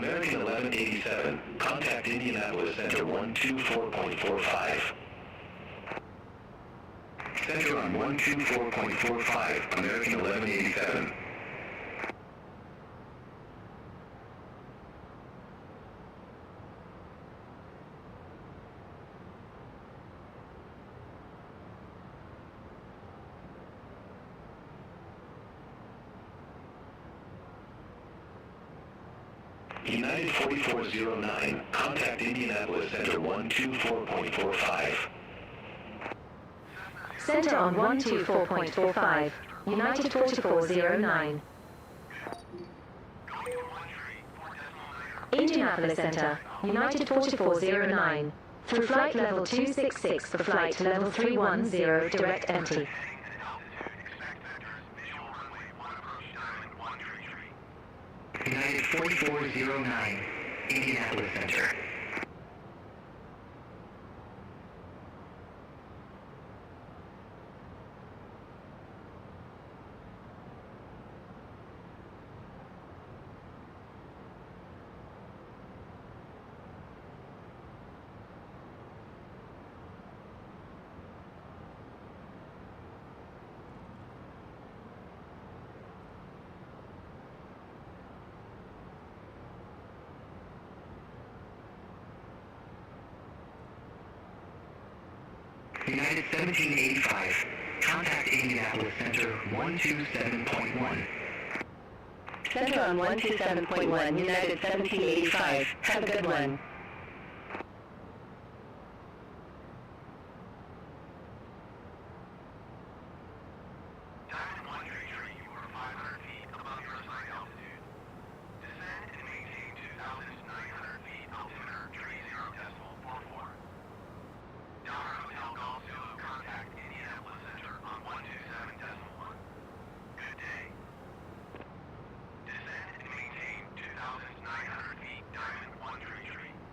C: American 1187, contact Indianapolis Center 124.45. Center on 124.45, American 1187. United 4409, contact Indianapolis Center 124.45.
F: Center on 124.45. United 4409. Indianapolis Center, United 4409. Through flight level 266 for flight level 310, direct empty.
C: United 4409, Indianapolis Center. United 1785, contact Indianapolis Center 127.1.
B: Center on 127.1, United 1785. Have a good one.
G: Diamond 133, you are 500 feet above your assigned altitude. Descend and maintain 2,900 feet, altimeter 30.44. Tower Hotel Golf Zulu, contact Indianapolis Center on 127.1. Good day. Descend and maintain 2,900 feet, Diamond 133.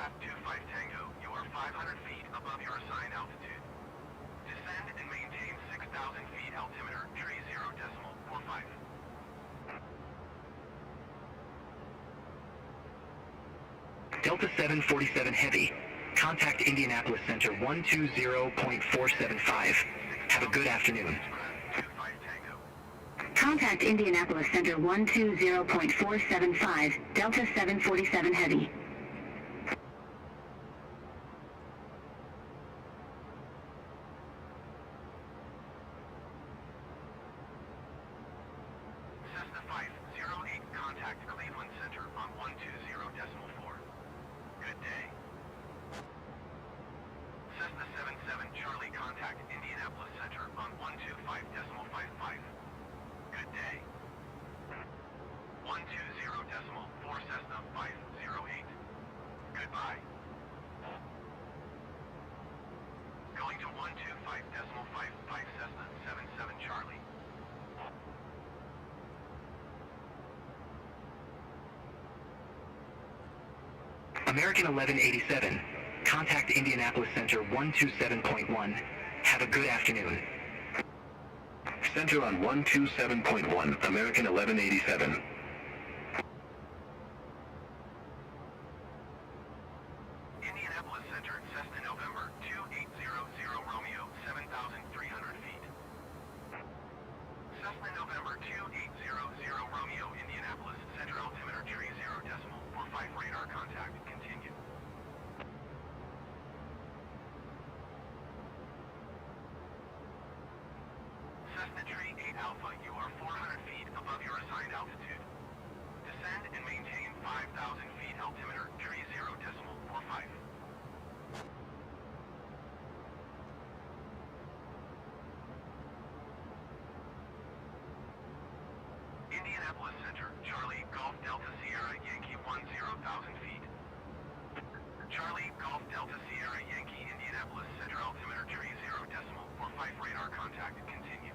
G: Pat 25 Tango, you are 500 feet above your assigned altitude. Descend and maintain 6,000 feet altimeter, tree 0.45.
C: Delta 747 Heavy. Contact Indianapolis Center 120.475. Have a good afternoon.
G: 25 Tango.
B: Contact Indianapolis Center 120.475, Delta 747 Heavy.
G: Cessna 508, contact Cleveland Center on 120.4. Good day. Cessna 77 Charlie, contact Indianapolis Center on 125.55. Good day. 120.4 Cessna 508. Goodbye. Going to 125.55 Cessna 77 Charlie.
C: American 1187. Contact Indianapolis Center 127.1. Have a good afternoon.
H: Center on 127.1, American 1187.
G: Indianapolis Center, Cessna November 2800 Romeo, 7,300 feet. Cessna November 2800 Romeo, Indianapolis Center altimeter tree 0.45 radar contact. Continue. Cessna tree 8 Alpha, you are 400 feet above your assigned altitude. Descend and maintain 5,000 feet altimeter tree 0.45. Indianapolis Center, Charlie, Golf Delta Sierra, Yankee 10,000 feet. Charlie, Golf Delta Sierra, Yankee, Indianapolis Center altimeter tree 0.45 radar contact. Continue.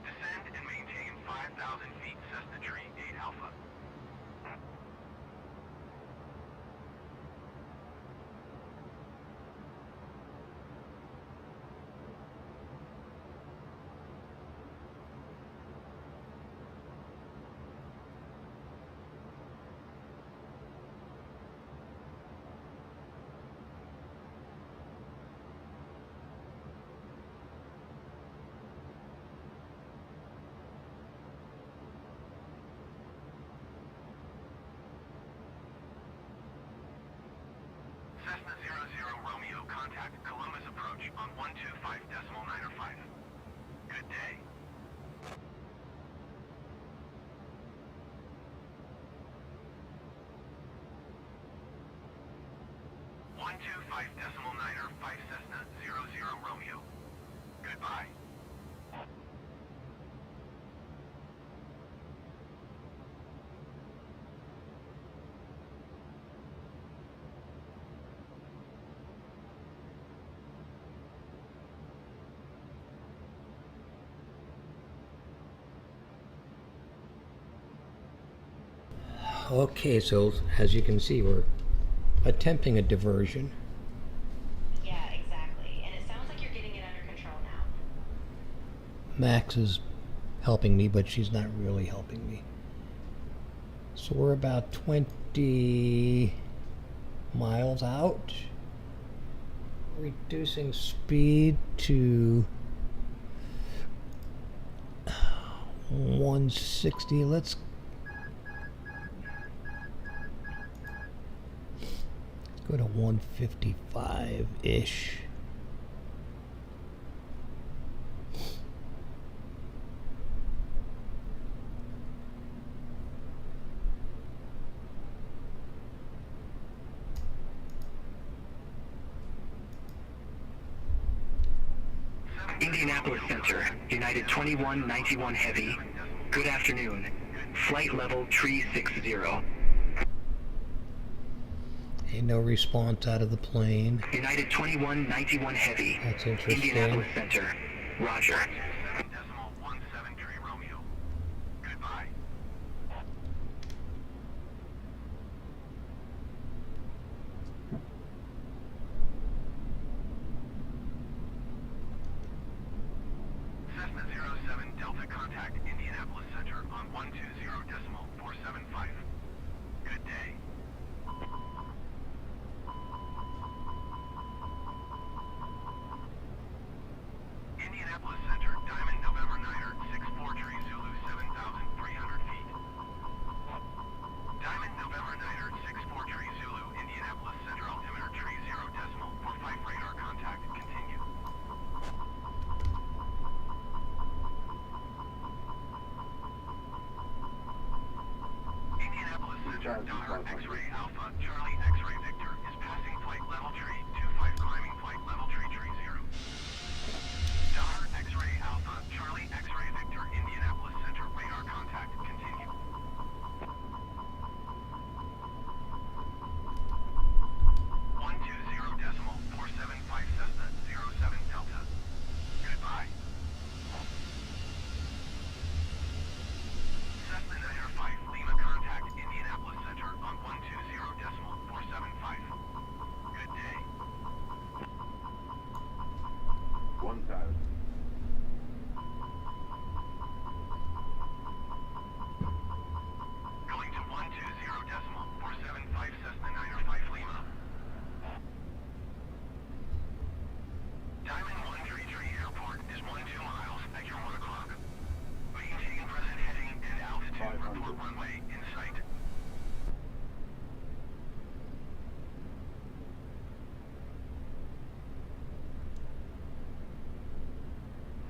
G: Descend and maintain 5,000 feet Cessna tree 8 Alpha. Cessna 00 Romeo, contact Columbus approach on 125.905. Good day. One 25.905 Cessna 00 Romeo. Goodbye.
E: Okay, so as you can see, we're attempting a diversion.
I: Yeah, exactly. And it sounds like you're getting it under control now.
E: Max is helping me, but she's not really helping me. So we're about 20 miles out. Reducing speed to 160. Let's go to 155-ish.
C: Indianapolis Center, United 2191 Heavy. Good afternoon. Flight level tree 60.
E: Ain't no response out of the plane.
C: United 2191 Heavy.
E: That's interesting.
C: Indianapolis Center. Roger.
G: 7.17 tree Romeo. Goodbye. Daughter X-ray Alpha, Charlie X-ray Victor is passing flight level tree 25 climbing flight level tree 30. Daughter X-ray Alpha, Charlie X-ray Victor, Indianapolis Center, radar contact, continue. 120.475 Cessna 07 Delta. Goodbye. Cessna 905 Lima contact Indianapolis Center on 120.475. Good day.
H: 1000.
G: Going to 120.475 Cessna 905 Lima. Diamond 133 Airport is 12 miles at your 1 o'clock. Maintain present heading and altitude. Report runway in sight.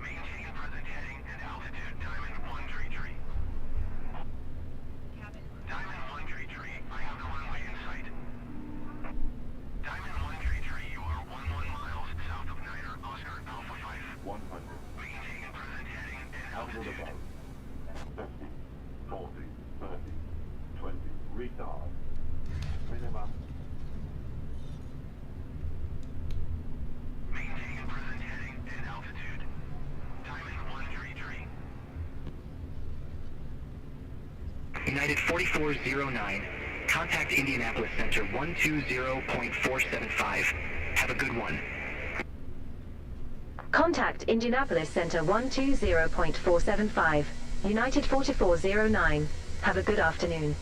G: Maintain present heading and altitude. Diamond 133. Diamond 133, I have the runway in sight. Diamond 133, you are 11 miles south of Niner, Oscar Alpha 5.
H: 100.
G: Maintain present heading and
H: Outward
G: altitude.
H: above. 50, 40, 30, 20. Retard. Minimum.
G: Maintain present heading and altitude. Diamond 133.
C: United 4409. Contact Indianapolis Center 120.475. Have a good one.
F: Contact Indianapolis Center 120.475. United 4409. Have a good afternoon.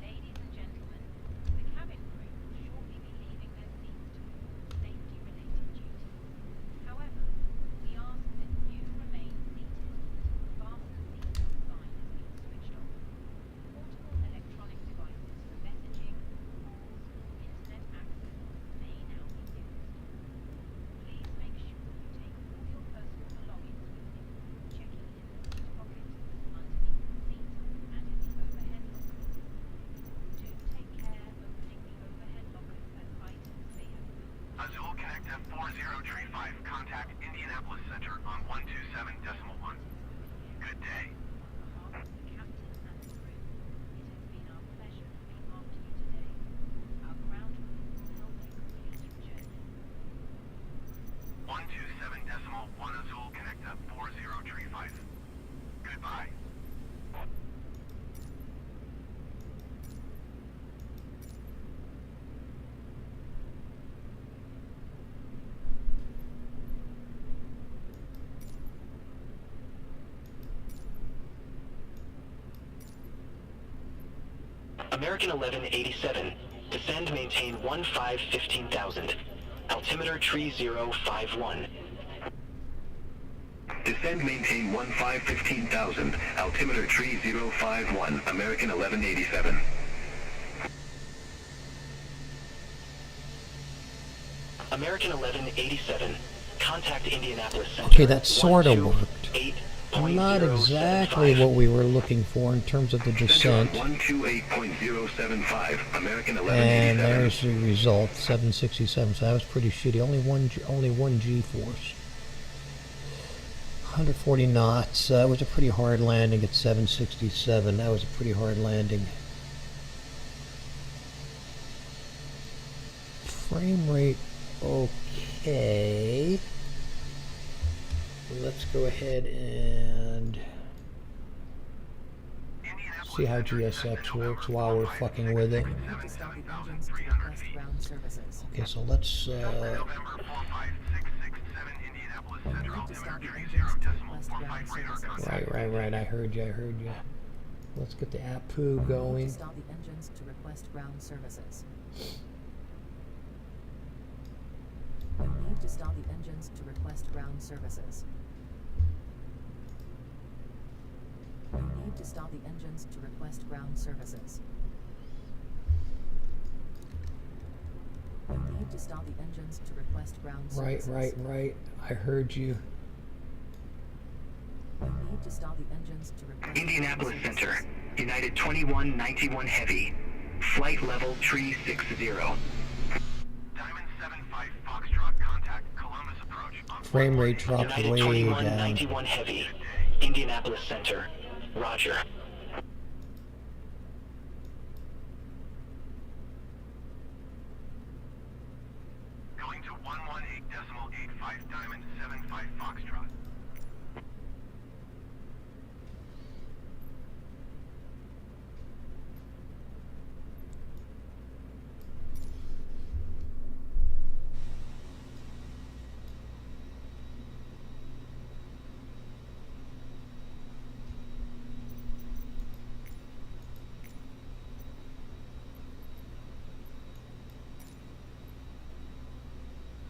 I: Ladies and gentlemen, the cabin crew will shortly be leaving their seats to perform safety-related duties. However, we ask that you remain seated until the fasten seatbelt sign has been switched off. Portable electronic devices for messaging, calls, or internet access may now be used. Please make sure you take all your personal belongings with you, checking in the seat pocket, underneath the seat, and in the overhead locker. Do take care opening the overhead lockers as items may have moved.
G: Azul Connect F4035, contact Indianapolis Center on 127.1. Good day.
I: On behalf of the captain and the crew, it has been our pleasure looking after you today. Our ground crew will help you complete your journey.
G: 127.1 Azul Connect F4035. Goodbye.
C: American 1187. Descend, maintain 15,000. Altimeter tree 051.
H: Descend, maintain 15,000. Altimeter tree 051. American 1187.
C: American 1187. Contact Indianapolis Center.
E: Okay, that sort of worked.
C: 128.075.
E: Not exactly what we were looking for in terms of the descent.
H: Center on 128.075. American
E: And
H: 1187.
E: there's the result, 767. So that was pretty shitty. Only one G-force. 140 knots. That was a pretty hard landing at 767. That was a pretty hard landing. Frame rate, okay. Let's go ahead and see how GSX works while we're fucking with it. Okay, so let's
G: November 45667 Indianapolis Center, altimeter tree 0.45 radar contact.
E: right. I heard you. Let's get the APU going.
J: Stop the engines to request ground services. need to stop the engines to request ground services. You need to stop the engines to request ground services. You need to stop the engines to request ground services.
E: Right. I heard you.
J: You need to stop the engines to request
C: Indianapolis
J: ground
C: Center,
J: services.
C: United 2191 Heavy, flight level 360.
G: Diamond 75 Foxtrot, contact Columbus approach on
E: Frame rate dropped
C: United
E: way down.
C: 2191 Heavy, Indianapolis Center, Roger.
G: going to 118.85 Diamond 75 Foxtrot.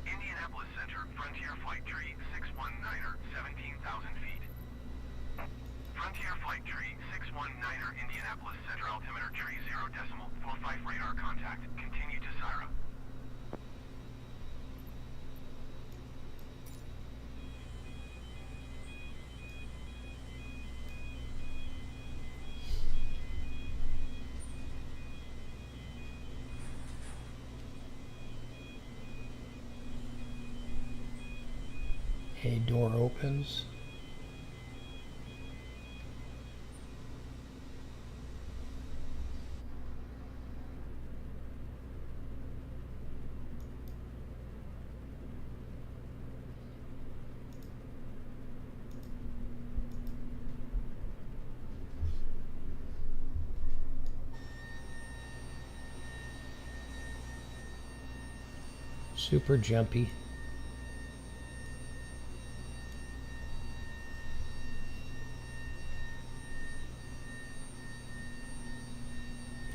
G: Indianapolis Center, Frontier Flight Tree 619er, 17,000 feet. Frontier Flight Tree 619er, Indianapolis Center, altimeter tree 0.45 radar contact. Continue to Syra.
E: A door opens. Super jumpy.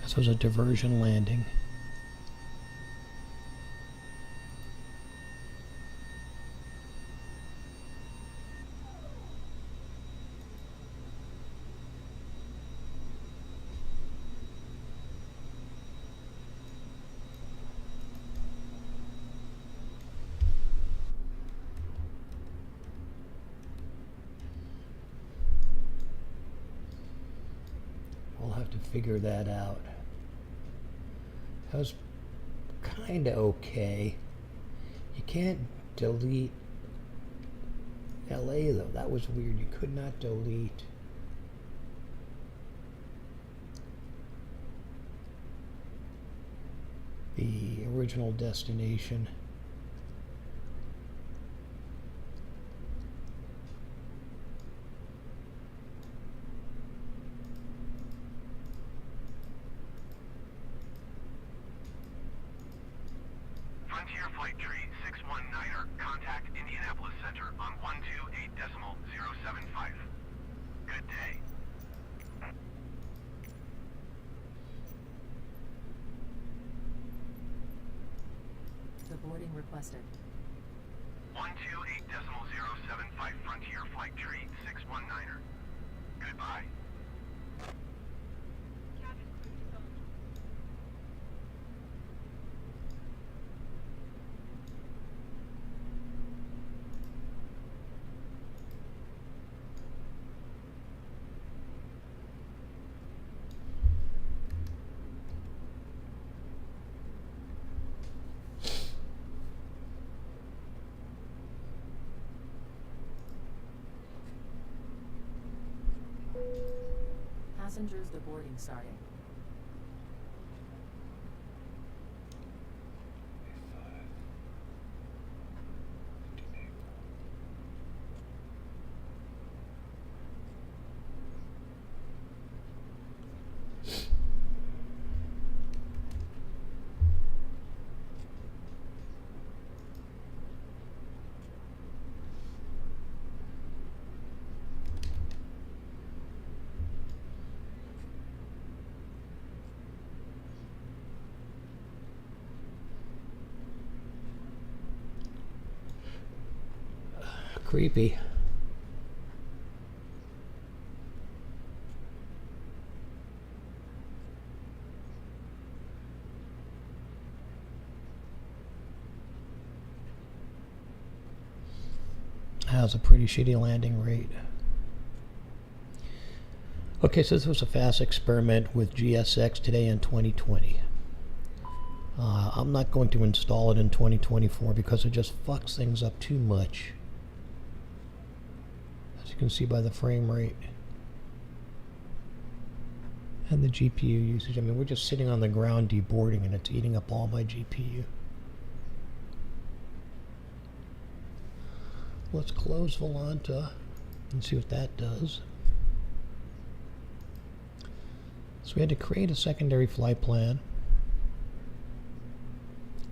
E: This was a diversion landing. We'll have to figure that out. That was kind of okay. You can't delete LA though. That was weird. You could not delete. The original destination.
G: Frontier Flight Tree 619er, contact Indianapolis Center on 128.075. Good day.
J: The boarding requested.
G: 128.075 Frontier Flight Tree 619er. Goodbye.
I: Cabin crew is on.
J: Passengers deboarding starting.
E: creepy. That was a pretty shitty landing rate. Okay, so this was a fast experiment with GSX today in 2020. I'm not going to install it in 2024 because it just fucks things up too much. As you can see by the frame rate and the GPU usage. I mean, we're just sitting on the ground deboarding and it's eating up all my GPU. Let's close Volanta and see what that does. So we had to create a secondary flight plan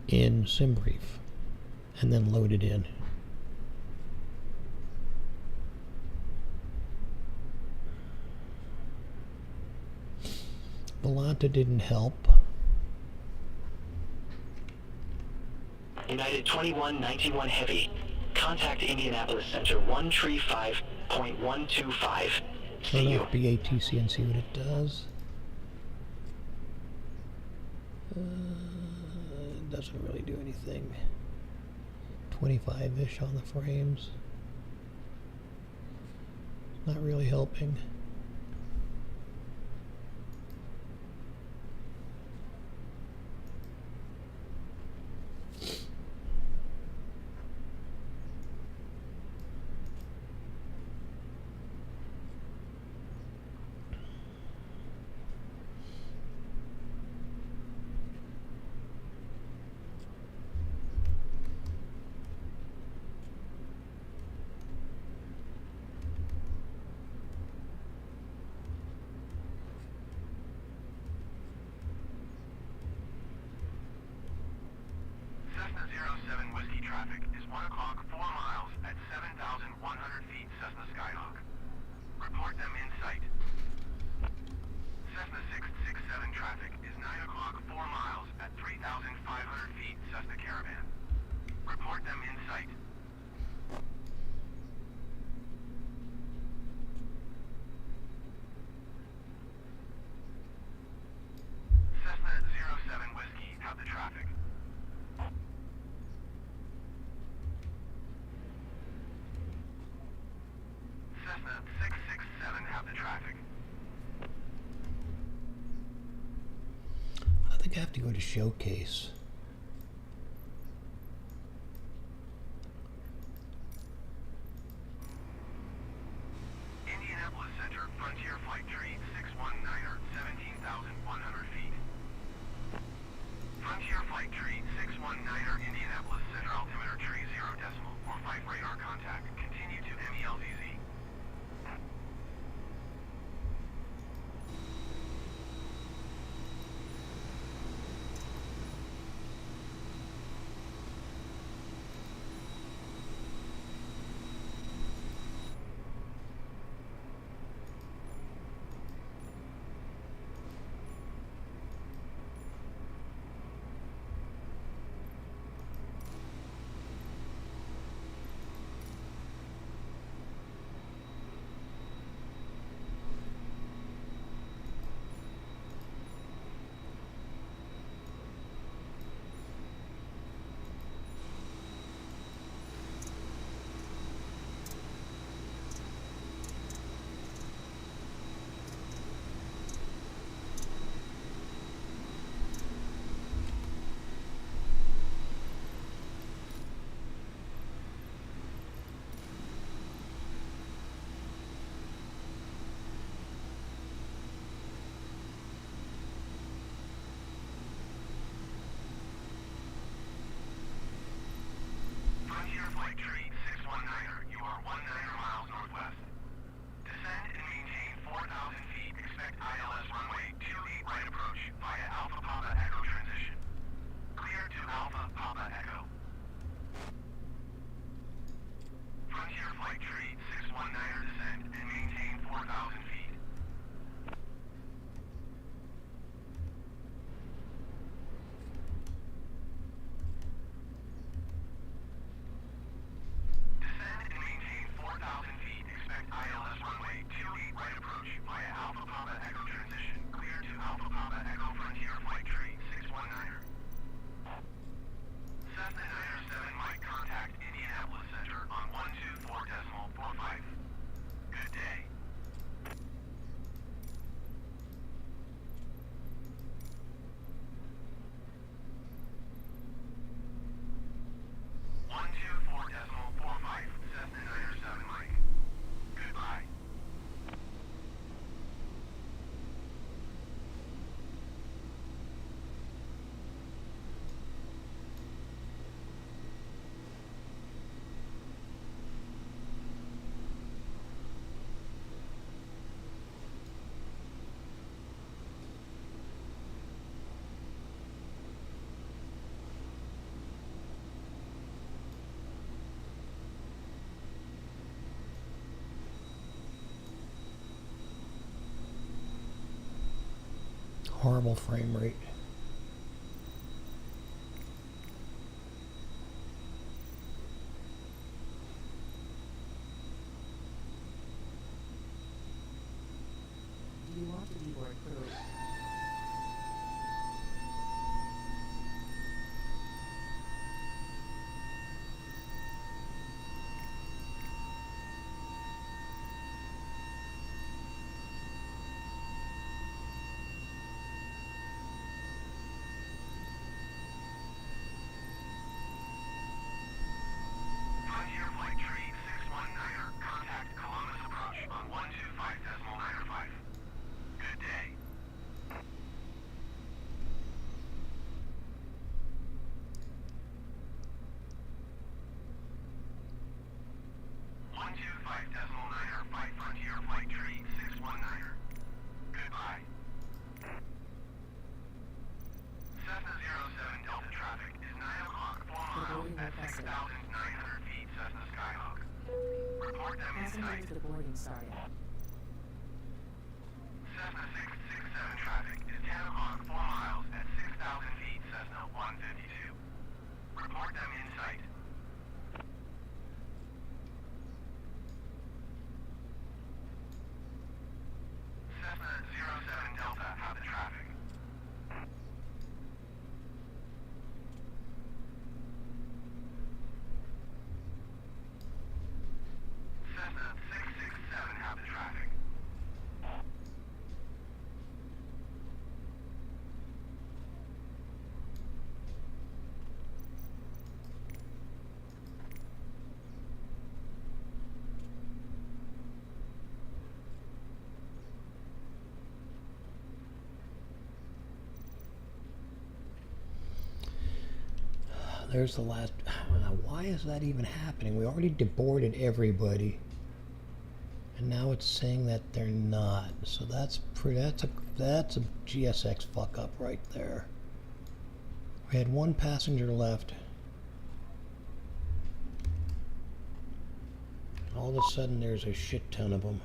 E: in SimBrief and then load it in. Volanta didn't help.
C: United 2191 Heavy. Contact Indianapolis Center 135.125. See
E: Turn
C: you.
E: off BATC and see what it does. It doesn't really do anything. 25-ish on the frames. Not really helping.
G: Cessna 07 Whiskey traffic is 1 o'clock 4 miles at 7,100 feet Cessna Skyhawk. Report them in sight. Cessna 667 traffic is 9 o'clock 4 miles at 3,500 feet Cessna Caravan. Report them in sight. Cessna 07 Whiskey have the traffic. Cessna 667 have the traffic.
E: I think I have to go to Showcase.
G: Indianapolis Center, Frontier Flight Tree 619er, 17,100 feet. Frontier Flight Tree 619er, Indianapolis Center, altimeter tree 0 decimal, or flight radar contact. Continue to MELZZ. Frontier Flight Tree 619er, you are 19 miles northwest. Descend and maintain 4,000 feet. Expect ILS runway 28 right approach via Alpha Papa Echo transition. Clear to Alpha Papa Echo. Frontier Flight Tree 619er, descend and maintain 4,000 feet. Descend and maintain
E: horrible frame rate.
J: Do you want to deboard crew?
G: Frontier Flight Tree 619er, contact Columbus approach on 125.95. Good day. One two five decimal niner, fight Frontier Flight Tree 619er. Goodbye. Cessna 07 Delta traffic is 9 o'clock 4 miles at 6,900 feet Cessna Skyhawk. Report them in
J: Passengers
G: sight.
J: to the boarding started.
G: Cessna 667 traffic is 10 o'clock 4 miles at 6,000 feet Cessna 152. Report them in sight. Cessna 07 Delta have the traffic. Cessna 667 have the traffic.
E: There's the last. Why is that even happening? We already deboarded everybody, and now it's saying that they're not. So that's a GSX fuck up right there. We had one passenger left. All of a sudden, there's a shit ton of them.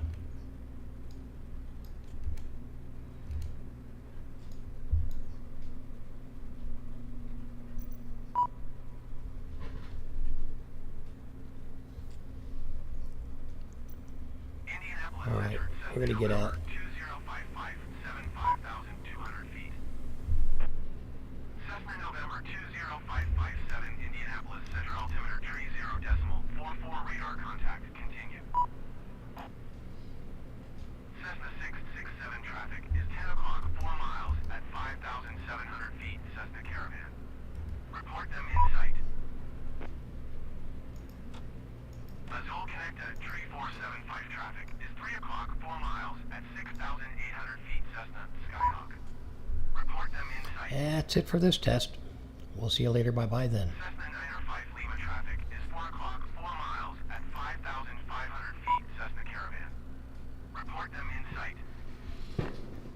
E: Alright, we're gonna get out.
G: 2055, 75,200 feet. Cessna November 20557, Indianapolis, center altimeter 30.44 radar contact, continue. Cessna 667 traffic is 10 o'clock 4 miles at 5,700 feet, Cessna Caravan. Report them in sight. Azul Connecta Tree 475 traffic is 3 o'clock 4 miles at 6,800 feet Cessna Skyhawk. Report them in sight.
E: That's it for this test. We'll see you later. Bye-bye then.
G: Cessna